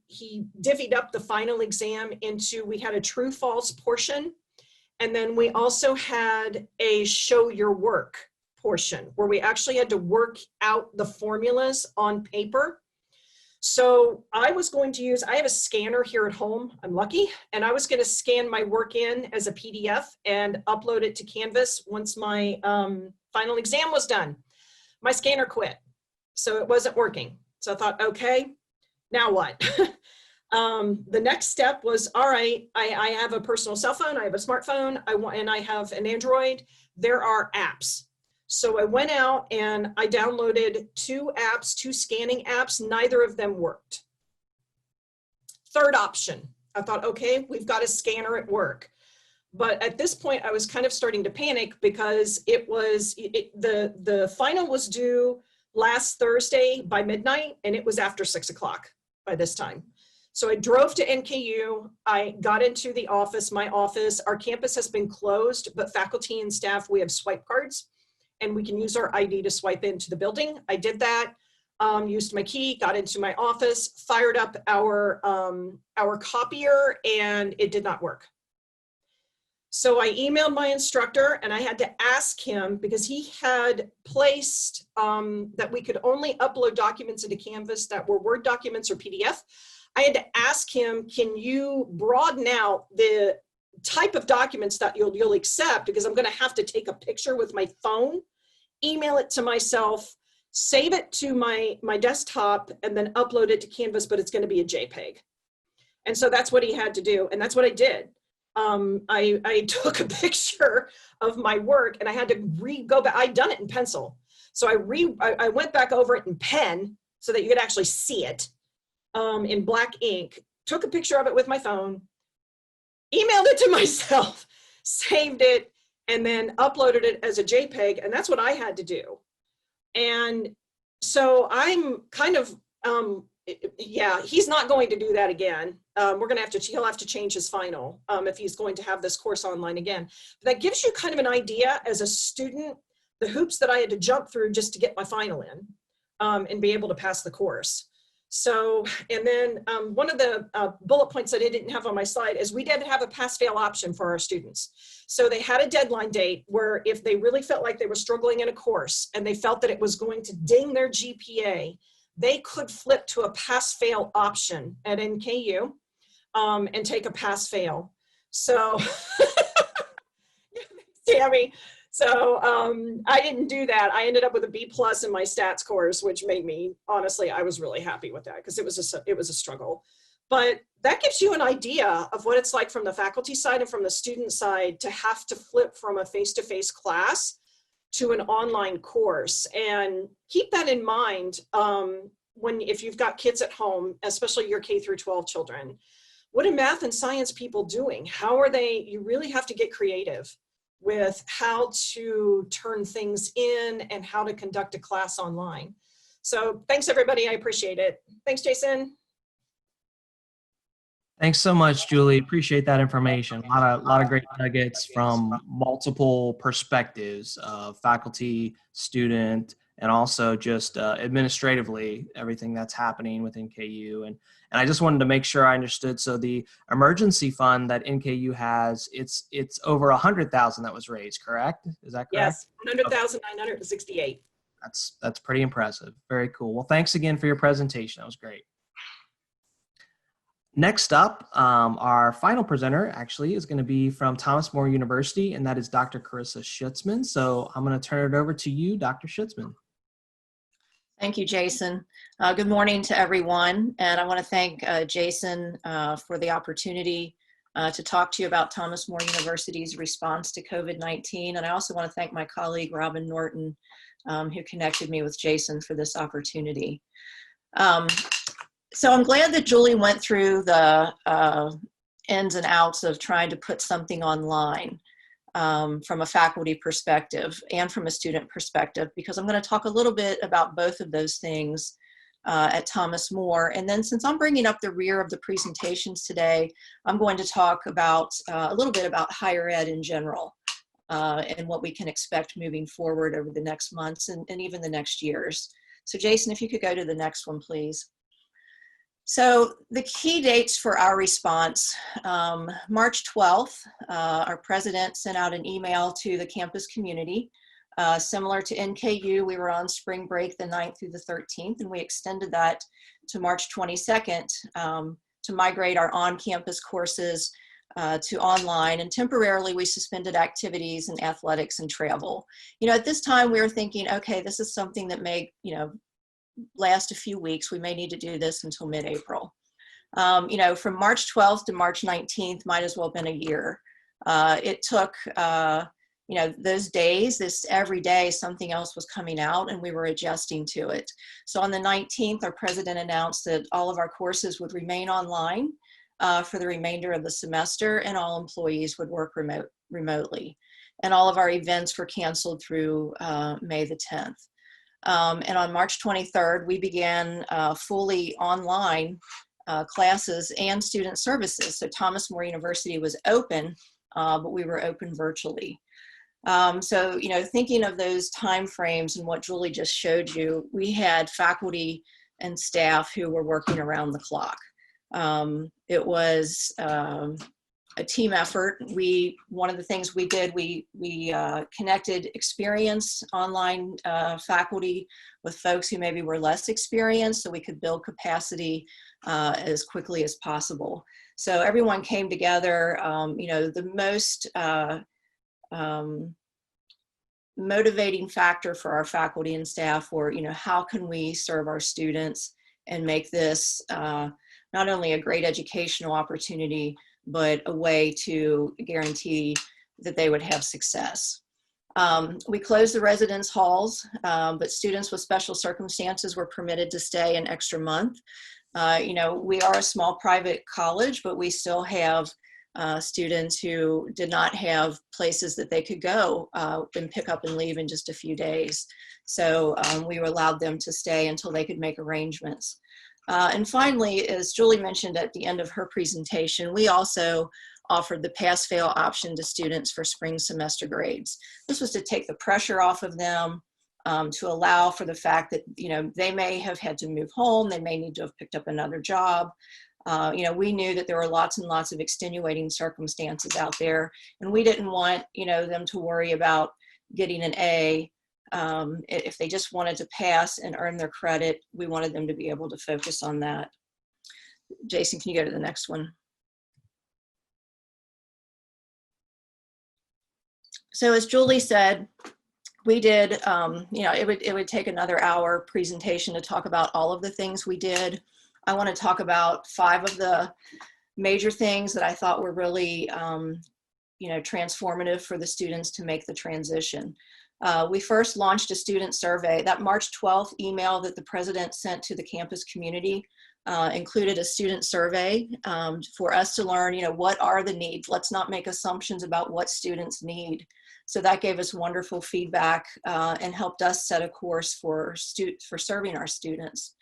divvied up the final exam into, we had a true false portion. And then we also had a show your work portion where we actually had to work out the formulas on paper. So I was going to use, I have a scanner here at home, I'm lucky, and I was going to scan my work in as a PDF and upload it to Canvas once my final exam was done. My scanner quit, so it wasn't working. So I thought, okay, now what? The next step was, all right, I have a personal cell phone, I have a smartphone, and I have an Android. There are apps. So I went out and I downloaded 2 apps, 2 scanning apps. Neither of them worked. Third option, I thought, okay, we've got a scanner at work. But at this point, I was kind of starting to panic because the final was due last Thursday by midnight, and it was after 6 o'clock by this time. So I drove to NKU. I got into the office, my office. Our campus has been closed, but faculty and staff, we have swipe cards, and we can use our ID to swipe into the building. I did that, used my key, got into my office, fired up our copier, and it did not work. So I emailed my instructor, and I had to ask him, because he had placed that we could only upload documents into Canvas that were Word documents or PDF. I had to ask him, can you broaden out the type of documents that you'll accept, because I'm going to have to take a picture with my phone, email it to myself, save it to my desktop, and then upload it to Canvas, but it's going to be a JPEG. And so that's what he had to do. And that's what I did. I took a picture of my work, and I had to go back. I'd done it in pencil. So I went back over it in pen so that you could actually see it in black ink, took a picture of it with my phone, emailed it to myself, saved it, and then uploaded it as a JPEG. And that's what I had to do. And so I'm kind of, yeah, he's not going to do that again. He'll have to change his final if he's going to have this course online again. But that gives you kind of an idea as a student, the hoops that I had to jump through just to get my final in and be able to pass the course. So, and then one of the bullet points that I didn't have on my slide is we did have a pass-fail option for our students. So they had a deadline date where if they really felt like they were struggling in a course and they felt that it was going to ding their GPA, they could flip to a pass-fail option at NKU and take a pass-fail. So, Tammy. So I didn't do that. I ended up with a B+ in my stats course, which made me, honestly, I was really happy with that because it was a struggle. But that gives you an idea of what it's like from the faculty side and from the student side to have to flip from a face-to-face class to an online course. And keep that in mind if you've got kids at home, especially your K through 12 children. What are math and science people doing? How are they? You really have to get creative with how to turn things in and how to conduct a class online. So thanks everybody, I appreciate it. Thanks, Jason. Thanks so much, Julie. Appreciate that information. A lot of great nuggets from multiple perspectives of faculty, student, and also just administratively everything that's happening with NKU. And I just wanted to make sure I understood. So the emergency fund that NKU has, it's over 100,000 that was raised, correct? Is that correct? Yes, 100,968. That's pretty impressive. Very cool. Well, thanks again for your presentation. That was great. Next up, our final presenter actually is going to be from Thomas More University, and that is Dr. Carissa Schutzman. So I'm going to turn it over to you, Dr. Schutzman. Thank you, Jason. Good morning to everyone. And I want to thank Jason for the opportunity to talk to you about Thomas More University's response to COVID-19. And I also want to thank my colleague, Robin Norton, who connected me with Jason for this opportunity. So I'm glad that Julie went through the ins and outs of trying to put something online. From a faculty perspective and from a student perspective, because I'm going to talk a little bit about both of those things at Thomas More. And then since I'm bringing up the rear of the presentations today, I'm going to talk about a little bit about higher ed in general and what we can expect moving forward over the next months and even the next years. So Jason, if you could go to the next one, please. So the key dates for our response, March 12th, our president sent out an email to the campus community. Similar to NKU, we were on spring break the 9th through the 13th, and we extended that to March 22nd to migrate our on-campus courses to online, and temporarily we suspended activities in athletics and travel. You know, at this time we were thinking, okay, this is something that may, last a few weeks. We may need to do this until mid-April. From March 12th to March 19th might as well have been a year. It took, those days, every day something else was coming out and we were adjusting to it. So on the 19th, our president announced that all of our courses would remain online for the remainder of the semester and all employees would work remotely. And all of our events were canceled through May the 10th. And on March 23rd, we began fully online classes and student services. So Thomas More University was open, but we were open virtually. So, thinking of those time frames and what Julie just showed you, we had faculty and staff who were working around the clock. It was a team effort. One of the things we did, we connected experienced online faculty with folks who maybe were less experienced, so we could build capacity as quickly as possible. So everyone came together. The most motivating factor for our faculty and staff were, how can we serve our students and make this not only a great educational opportunity, but a way to guarantee that they would have success. We closed the residence halls, but students with special circumstances were permitted to stay an extra month. We are a small private college, but we still have students who did not have places that they could go and pick up and leave in just a few days. So we allowed them to stay until they could make arrangements. And finally, as Julie mentioned at the end of her presentation, we also offered the pass-fail option to students for spring semester grades. This was to take the pressure off of them, to allow for the fact that, they may have had to move home, they may need to have picked up another job. We knew that there were lots and lots of extenuating circumstances out there, and we didn't want, them to worry about getting an A. If they just wanted to pass and earn their credit, we wanted them to be able to focus on that. Jason, can you go to the next one? So as Julie said, we did, it would take another hour presentation to talk about all of the things we did. I want to talk about 5 of the major things that I thought were really, transformative for the students to make the transition. We first launched a student survey. That March 12th email that the president sent to the campus community included a student survey for us to learn, what are the needs? Let's not make assumptions about what students need. So that gave us wonderful feedback and helped us set a course for serving our students.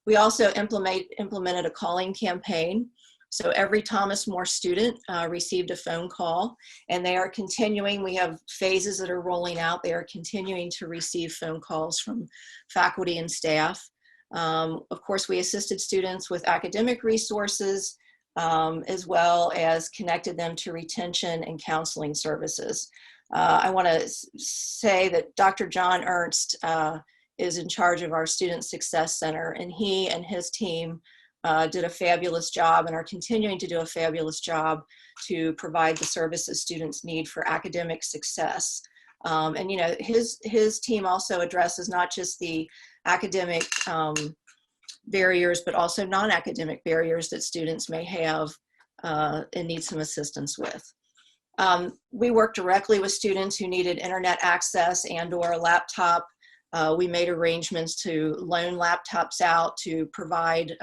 We also implemented a calling campaign. So every Thomas More student received a phone call, and they are continuing. We have phases that are rolling out. They are continuing to receive phone calls from faculty and staff. Of course, we assisted students with academic resources, as well as connected them to retention and counseling services. I want to say that Dr. John Ernst is in charge of our Student Success Center, and he and his team did a fabulous job and are continuing to do a fabulous job to provide the services students need for academic success. And his team also addresses not just the academic barriers, but also non-academic barriers that students may have and need some assistance with. We work directly with students who needed internet access and/or a laptop. We made arrangements to loan laptops out, to provide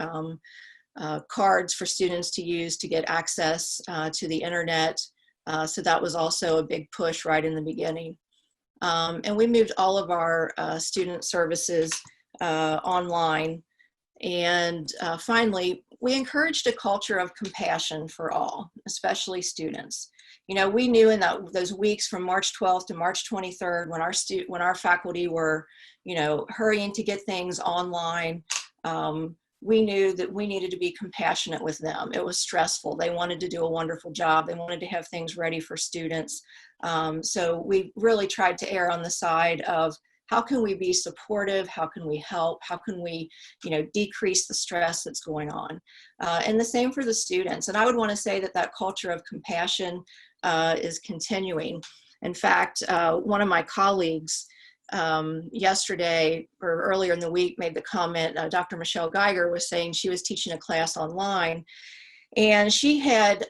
cards for students to use to get access to the internet. So that was also a big push right in the beginning. And we moved all of our student services online. And finally, we encouraged a culture of compassion for all, especially students. We knew in those weeks from March 12th to March 23rd, when our faculty were, hurrying to get things online, we knew that we needed to be compassionate with them. It was stressful. They wanted to do a wonderful job. They wanted to have things ready for students. So we really tried to err on the side of how can we be supportive? How can we help? How can we, decrease the stress that's going on? And the same for the students. And I would want to say that culture of compassion is continuing. In fact, one of my colleagues yesterday or earlier in the week made the comment, Dr. Michelle Geiger was saying she was teaching a class online, and she had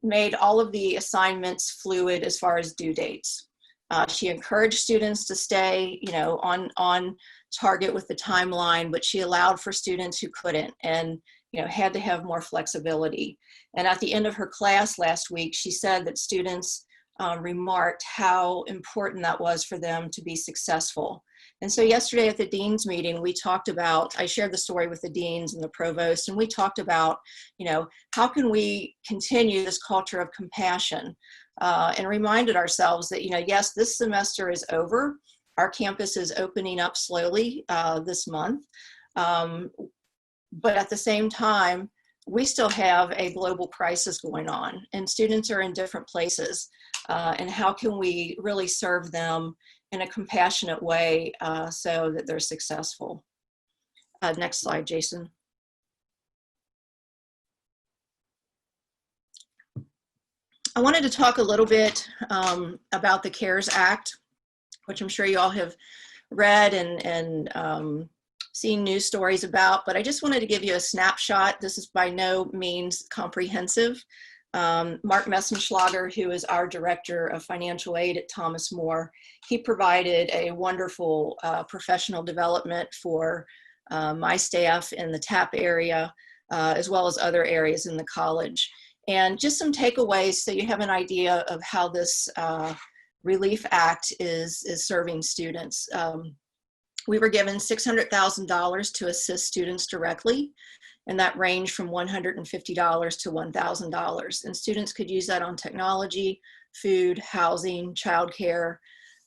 made all of the assignments fluid as far as due dates. She encouraged students to stay, on target with the timeline, but she allowed for students who couldn't and, had to have more flexibility. And at the end of her class last week, she said that students remarked how important that was for them to be successful. And so yesterday at the dean's meeting, I shared the story with the deans and the provost, and we talked about, how can we continue this culture of compassion? And reminded ourselves that, yes, this semester is over. Our campus is opening up slowly this month. But at the same time, we still have a global crisis going on, and students are in different places. And how can we really serve them in a compassionate way so that they're successful? Next slide, Jason. I wanted to talk a little bit about the CARES Act, which I'm sure you all have read and seen news stories about, but I just wanted to give you a snapshot. This is by no means comprehensive. Mark Messenschlager, who is our Director of Financial Aid at Thomas More, he provided a wonderful professional development for my staff in the TAP area, as well as other areas in the college. And just some takeaways so you have an idea of how this Relief Act is serving students. We were given $600,000 to assist students directly, and that ranged from $150 to $1,000. And students could use that on technology, food, housing, childcare.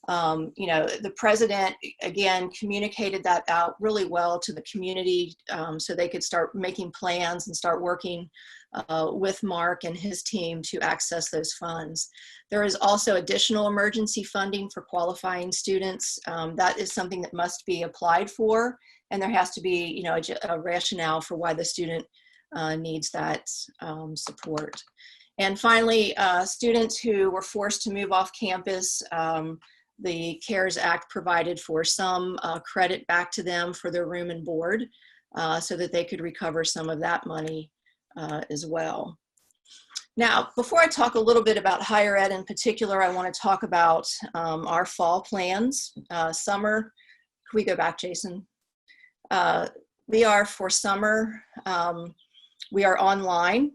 You know, the president, again, communicated that out really well to the community so they could start making plans and start working with Mark and his team to access those funds. There is also additional emergency funding for qualifying students. That is something that must be applied for, and there has to be, you know, a rationale for why the student needs that support. And finally, students who were forced to move off campus, the CARES Act provided for some credit back to them for their room and board so that they could recover some of that money as well. Now, before I talk a little bit about higher ed in particular, I want to talk about our fall plans. Summer, can we go back, Jason? We are for summer, we are online.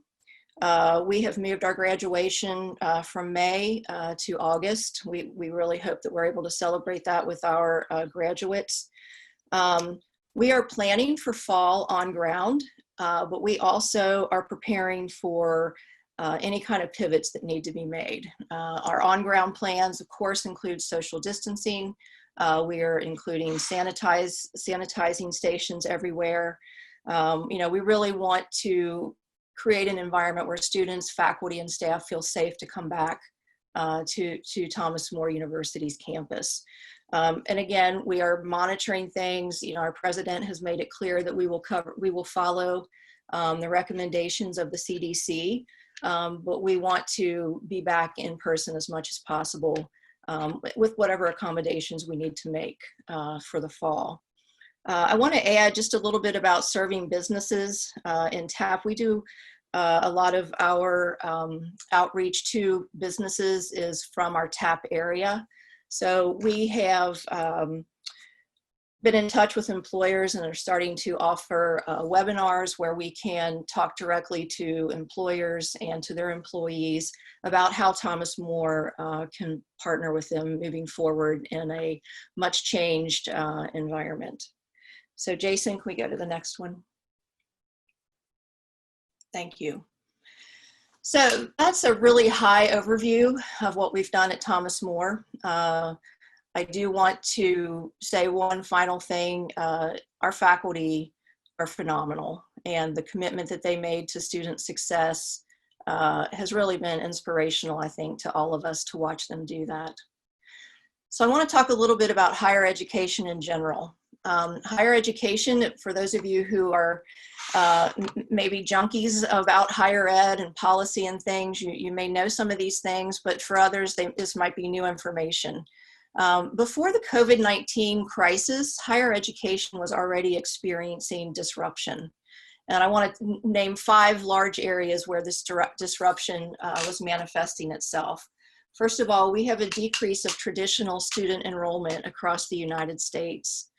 We have moved our graduation from May to August. We really hope that we're able to celebrate that with our graduates. We are planning for fall on ground, but we also are preparing for any kind of pivots that need to be made. Our on-ground plans, of course, include social distancing. We are including sanitizing stations everywhere. You know, we really want to create an environment where students, faculty, and staff feel safe to come back to Thomas More University's campus. And again, we are monitoring things. You know, our president has made it clear that we will follow the recommendations of the CDC, but we want to be back in person as much as possible with whatever accommodations we need to make for the fall. I want to add just a little bit about serving businesses in TAP. We do a lot of our outreach to businesses is from our TAP area. So we have been in touch with employers and are starting to offer webinars where we can talk directly to employers and to their employees about how Thomas More can partner with them moving forward in a much changed environment. So Jason, can we go to the next one? Thank you. So that's a really high overview of what we've done at Thomas More. I do want to say one final thing. Our faculty are phenomenal, and the commitment that they made to student success has really been inspirational, I think, to all of us to watch them do that. So I want to talk a little bit about higher education in general. Higher education, for those of you who are maybe junkies about higher ed and policy and things, you may know some of these things, but for others, this might be new information. Before the COVID-19 crisis, higher education was already experiencing disruption. And I want to name 5 large areas where this disruption was manifesting itself. First of all, we have a decrease of traditional student enrollment across the United States.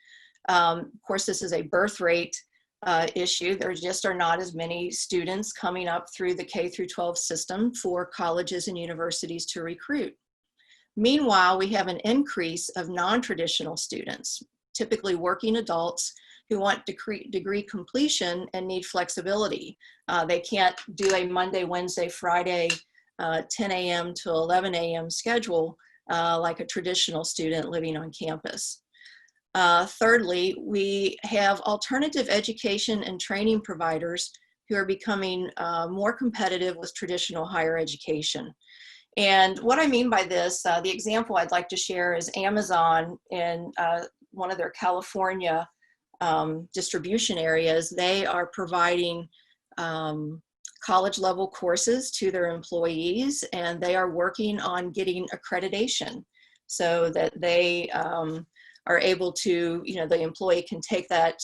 Of course, this is a birth rate issue. There just are not as many students coming up through the K through 12 system for colleges and universities to recruit. Meanwhile, we have an increase of non-traditional students, typically working adults who want degree completion and need flexibility. They can't do a Monday, Wednesday, Friday, 10 a.m. to 11 a.m. schedule like a traditional student living on campus. Thirdly, we have alternative education and training providers who are becoming more competitive with traditional higher education. And what I mean by this, the example I'd like to share is Amazon in one of their California distribution areas. They are providing college level courses to their employees, and they are working on getting accreditation so that they are able to, the employee can take that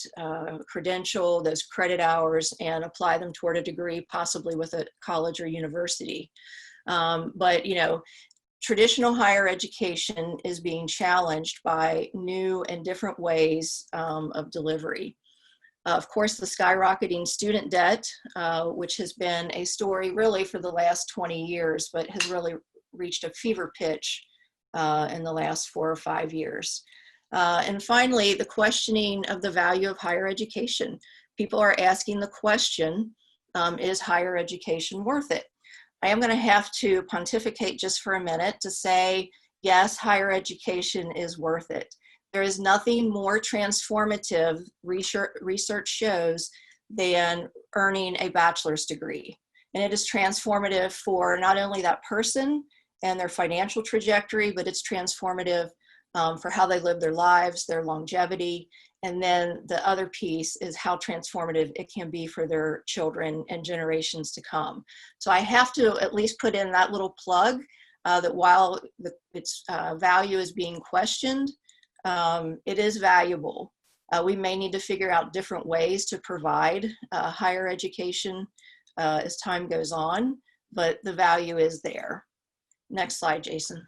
credential, those credit hours, and apply them toward a degree, possibly with a college or university. But traditional higher education is being challenged by new and different ways of delivery. Of course, the skyrocketing student debt, which has been a story really for the last 20 years, but has really reached a fever pitch in the last 4 or 5 years. And finally, the questioning of the value of higher education. People are asking the question, is higher education worth it? I am going to have to pontificate just for a minute to say, yes, higher education is worth it. There is nothing more transformative, research shows, than earning a bachelor's degree. And it is transformative for not only that person and their financial trajectory, but it's transformative for how they live their lives, their longevity. And then the other piece is how transformative it can be for their children and generations to come. So I have to at least put in that little plug that while its value is being questioned, it is valuable. We may need to figure out different ways to provide higher education as time goes on, but the value is there. Next slide, Jason.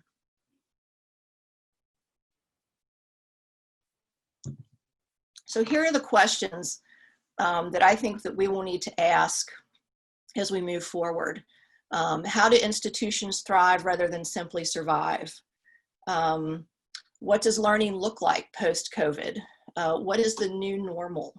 So here are the questions that I think that we will need to ask as we move forward. How do institutions thrive rather than simply survive? What does learning look like post-COVID? What is the new normal?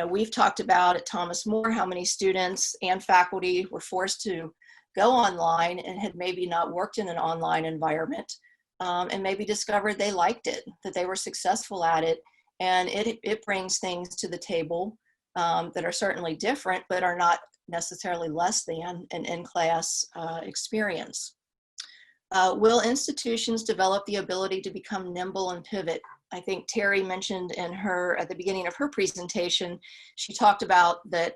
We've talked about at Thomas More how many students and faculty were forced to go online and had maybe not worked in an online environment and maybe discovered they liked it, that they were successful at it. And it brings things to the table that are certainly different, but are not necessarily less than an in-class experience. Will institutions develop the ability to become nimble and pivot? I think Terry mentioned at the beginning of her presentation, she talked about that,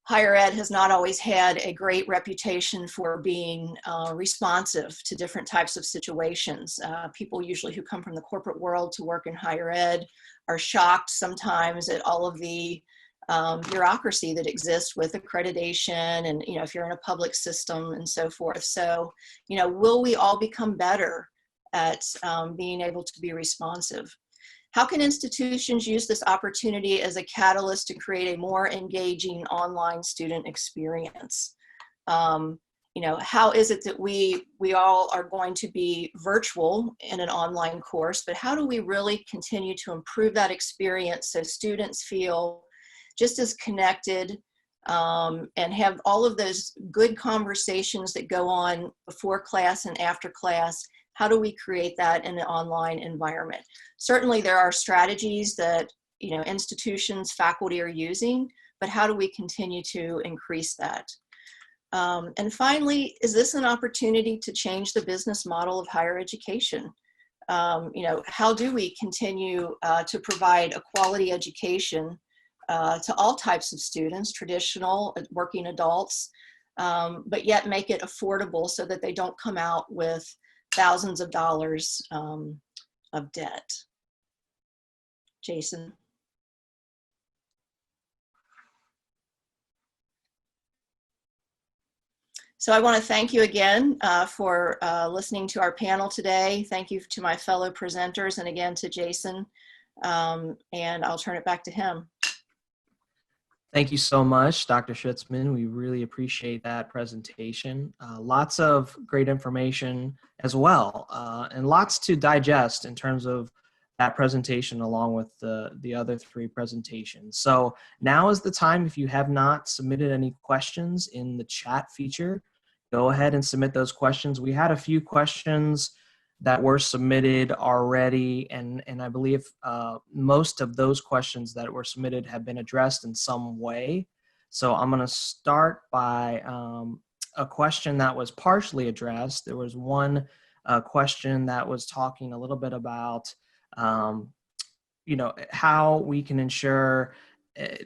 higher ed has not always had a great reputation for being responsive to different types of situations. People usually who come from the corporate world to work in higher ed are shocked sometimes at all of the bureaucracy that exists with accreditation and, if you're in a public system and so forth. So, will we all become better at being able to be responsive? How can institutions use this opportunity as a catalyst to create a more engaging online student experience? How is it that we all are going to be virtual in an online course, but how do we really continue to improve that experience so students feel just as connected and have all of those good conversations that go on before class and after class? How do we create that in an online environment? Certainly there are strategies that institutions, faculty are using, but how do we continue to increase that? And finally, is this an opportunity to change the business model of higher education? How do we continue to provide a quality education to all types of students, traditional, working adults, but yet make it affordable so that they don't come out with thousands of dollars of debt? Jason. So I want to thank you again for listening to our panel today. Thank you to my fellow presenters and again to Jason, and I'll turn it back to him. Thank you so much, Dr. Schutzman. We really appreciate that presentation. Lots of great information as well, and lots to digest in terms of that presentation along with the other 3 presentations. So now is the time, if you have not submitted any questions in the chat feature, go ahead and submit those questions. We had a few questions that were submitted already, and I believe most of those questions that were submitted have been addressed in some way. So I'm going to start by a question that was partially addressed. There was one question that was talking a little bit about how we can ensure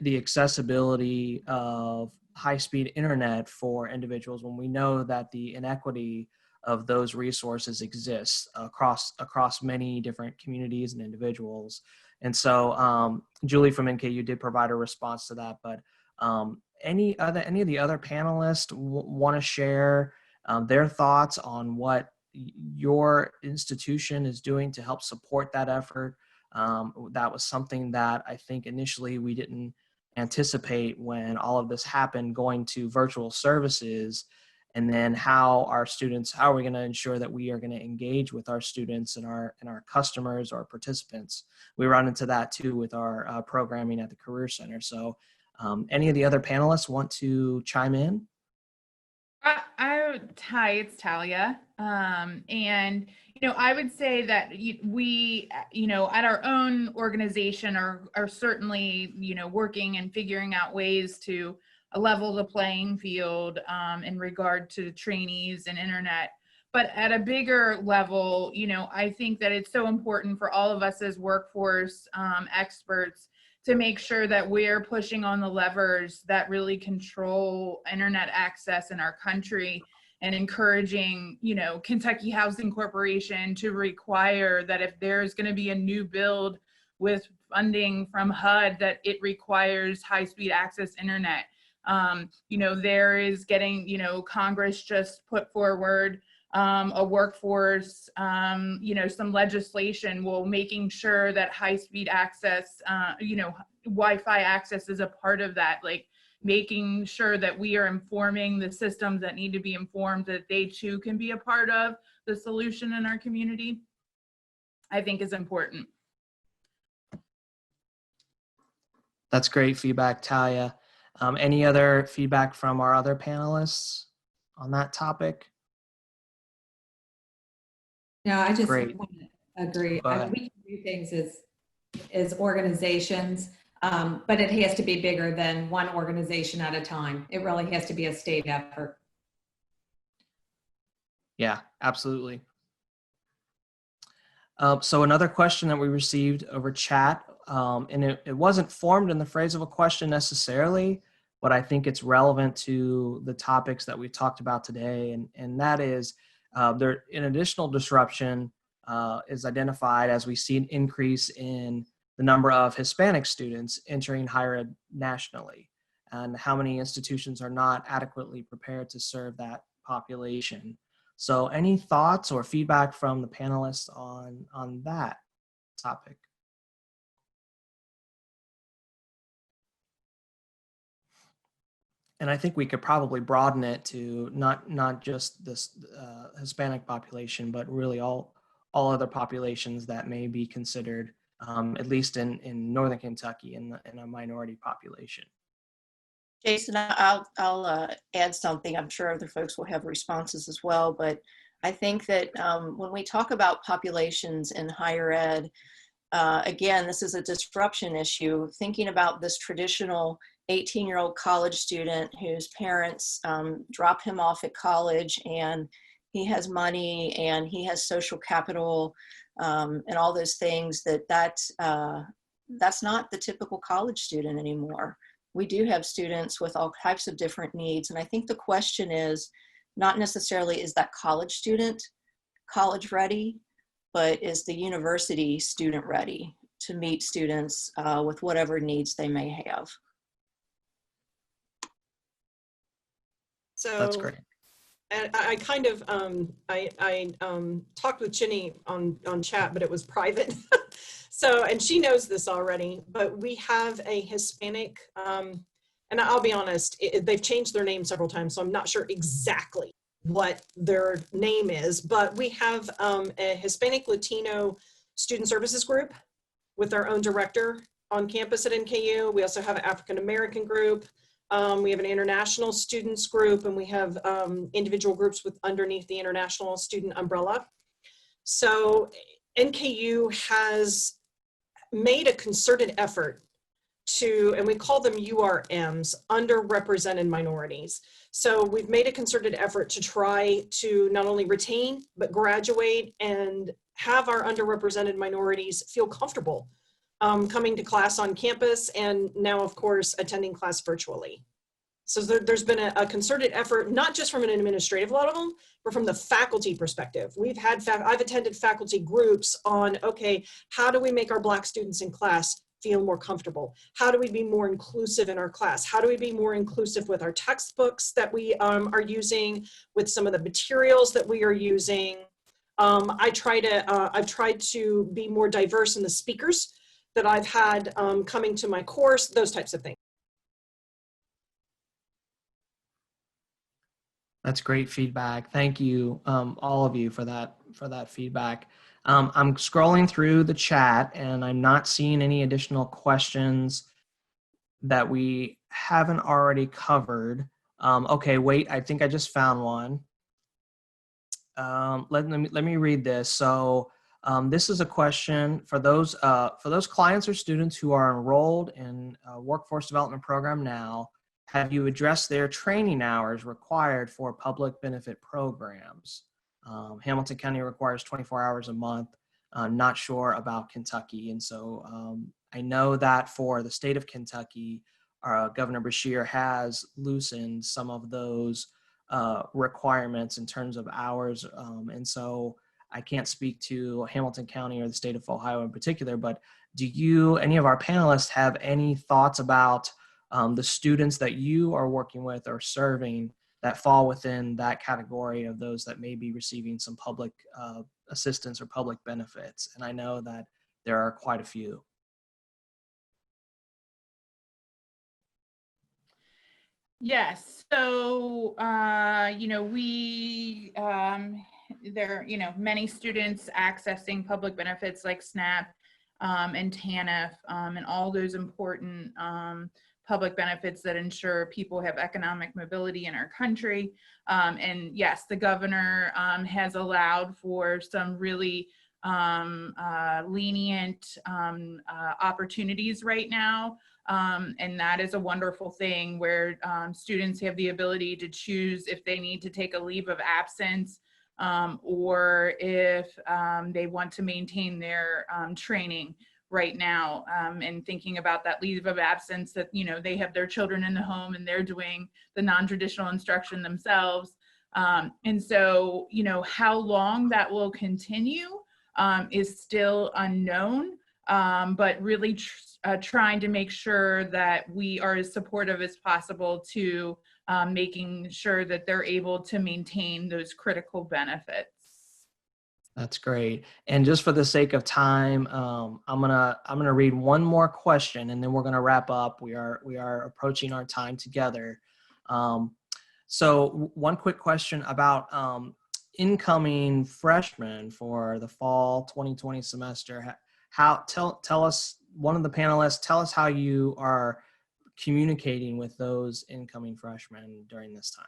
the accessibility of high-speed internet for individuals when we know that the inequity of those resources exists across many different communities and individuals. And so Julie from NKU did provide a response to that, but any of the other panelists want to share their thoughts on what your institution is doing to help support that effort? That was something that I think initially we didn't anticipate when all of this happened, going to virtual services, and then how are we going to ensure that we are going to engage with our students and our customers or participants? We run into that too with our programming at the Career Center. So any of the other panelists want to chime in? Hi, it's Talia. And, I would say that we, at our own organization are certainly, working and figuring out ways to level the playing field in regard to trainees and internet. But at a bigger level, I think that it's so important for all of us as workforce experts to make sure that we're pushing on the levers that really control internet access in our country, and encouraging, Kentucky Housing Corporation to require that if there's going to be a new build with funding from HUD, that it requires high-speed access internet. There is getting, Congress just put forward a workforce, some legislation making sure that high-speed access, Wi-Fi access is a part of that, like making sure that we are informing the systems that need to be informed, that they too can be a part of the solution in our community, I think is important. That's great feedback, Talia. Any other feedback from our other panelists on that topic? No, I just Great. want to agree. Go ahead. We can do things as organizations, but it has to be bigger than one organization at a time. It really has to be a state effort. Yeah, absolutely. So another question that we received over chat, and it wasn't formed in the phrase of a question necessarily, but I think it's relevant to the topics that we talked about today, and that is an additional disruption is identified as we see an increase in the number of Hispanic students entering higher ed nationally, and how many institutions are not adequately prepared to serve that population. So any thoughts or feedback from the panelists on that topic? And I think we could probably broaden it to not just this Hispanic population, but really all other populations that may be considered, at least in Northern Kentucky, in a minority population. Jason, I'll add something. I'm sure other folks will have responses as well, but I think that when we talk about populations in higher ed, again, this is a disruption issue. Thinking about this traditional 18-year-old college student whose parents drop him off at college, and he has money and he has social capital and all those things, that's not the typical college student anymore. We do have students with all types of different needs. And I think the question is not necessarily is that college student college ready, but is the university student ready to meet students with whatever needs they may have. So That's great. And I kind of, I talked with Ginny on chat, but it was private. So, and she knows this already, but we have a Hispanic, and I'll be honest, they've changed their name several times, so I'm not sure exactly what their name is, but we have a Hispanic Latino student services group with our own director on campus at NKU. We also have an African American group. We have an international students group, and we have individual groups with underneath the international student umbrella. So NKU has made a concerted effort to, and we call them URMs, underrepresented minorities. So we've made a concerted effort to try to not only retain, but graduate and have our underrepresented minorities feel comfortable coming to class on campus, and now, of course, attending class virtually. So there's been a concerted effort, not just from an administrative level, but from the faculty perspective. I've attended faculty groups on, okay, how do we make our Black students in class feel more comfortable? How do we be more inclusive in our class? How do we be more inclusive with our textbooks that we are using, with some of the materials that we are using? I've tried to be more diverse in the speakers that I've had coming to my course, those types of things. That's great feedback. Thank you, all of you, for that feedback. I'm scrolling through the chat and I'm not seeing any additional questions that we haven't already covered. Okay, wait, I think I just found one. Let me read this. So this is a question for those clients or students who are enrolled in a workforce development program now. Have you addressed their training hours required for public benefit programs? Hamilton County requires 24 hours a month. Not sure about Kentucky. And so I know that for the state of Kentucky, Governor Beshear has loosened some of those requirements in terms of hours. And so I can't speak to Hamilton County or the state of Ohio in particular, but do any of our panelists have any thoughts about the students that you are working with or serving that fall within that category of those that may be receiving some public assistance or public benefits? And I know that there are quite a few. Yes. So, there are, many students accessing public benefits like SNAP and TANF and all those important public benefits that ensure people have economic mobility in our country. And yes, the governor has allowed for some really lenient opportunities right now. And that is a wonderful thing, where students have the ability to choose if they need to take a leave of absence or if they want to maintain their training right now, and thinking about that leave of absence, that they have their children in the home and they're doing the non-traditional instruction themselves. And so how long that will continue is still unknown, but really trying to make sure that we are as supportive as possible to making sure that they're able to maintain those critical benefits. That's great. And just for the sake of time, I'm gonna read one more question, and then we're gonna wrap up. We are approaching our time together. So one quick question about incoming freshmen for the fall 2020 semester. Tell us, one of the panelists, tell us how you are communicating with those incoming freshmen during this time.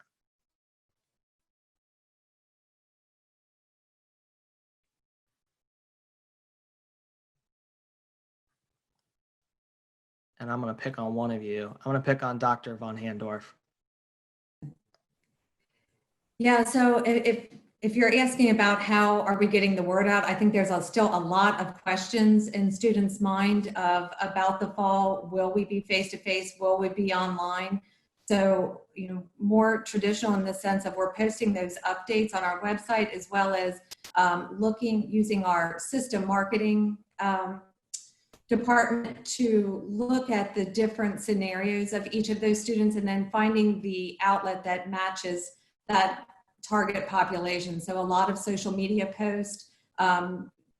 And I'm going to pick on one of you. I'm going to pick on Dr. Von Handorf. Yeah, so if you're asking about how are we getting the word out, I think there's still a lot of questions in students' mind about the fall. Will we be face-to-face? Will we be online? So, more traditional in the sense of we're posting those updates on our website, as well as using our system marketing department to look at the different scenarios of each of those students, and then finding the outlet that matches that target population. So a lot of social media posts,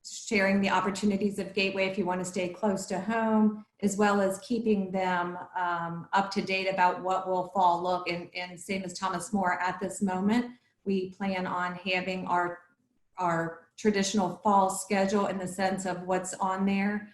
sharing the opportunities of Gateway if you want to stay close to home, as well as keeping them up to date about what will fall look. And same as Thomas More, at this moment, we plan on having our traditional fall schedule in the sense of what's on there.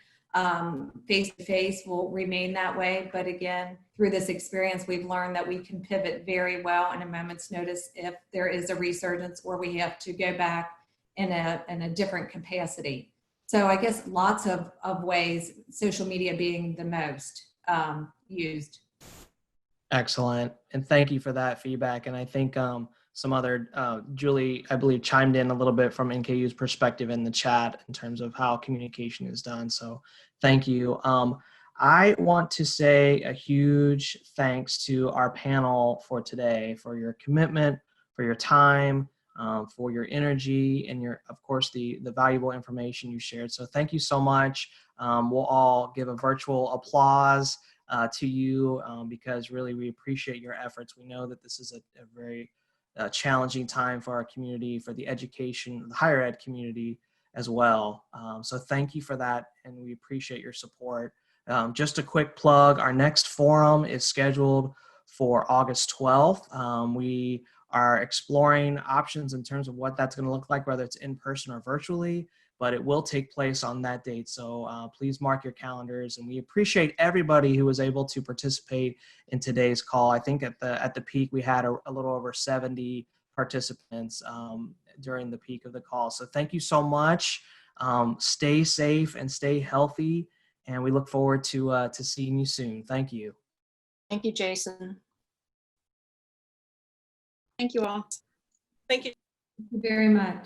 Face-to-face will remain that way, but again, through this experience, we've learned that we can pivot very well in a moment's notice if there is a resurgence or we have to go back in a different capacity. So I guess lots of ways, social media being the most used. Excellent. And thank you for that feedback. And I think some other, Julie, I believe, chimed in a little bit from NKU's perspective in the chat in terms of how communication is done. So thank you. I want to say a huge thanks to our panel for today, for your commitment, for your time, for your energy, and of course, the valuable information you shared. So thank you so much. We'll all give a virtual applause to you because really we appreciate your efforts. We know that this is a very challenging time for our community, for the education, the higher ed community as well. So thank you for that, and we appreciate your support. Just a quick plug, our next forum is scheduled for August 12th. We are exploring options in terms of what that's going to look like, whether it's in person or virtually, but it will take place on that date. So please mark your calendars, and we appreciate everybody who was able to participate in today's call. I think at the peak, we had a little over 70 participants during the peak of the call. So thank you so much. Stay safe and stay healthy, and we look forward to seeing you soon. Thank you. Thank you, Jason. Thank you all. Thank you. Thank you very much.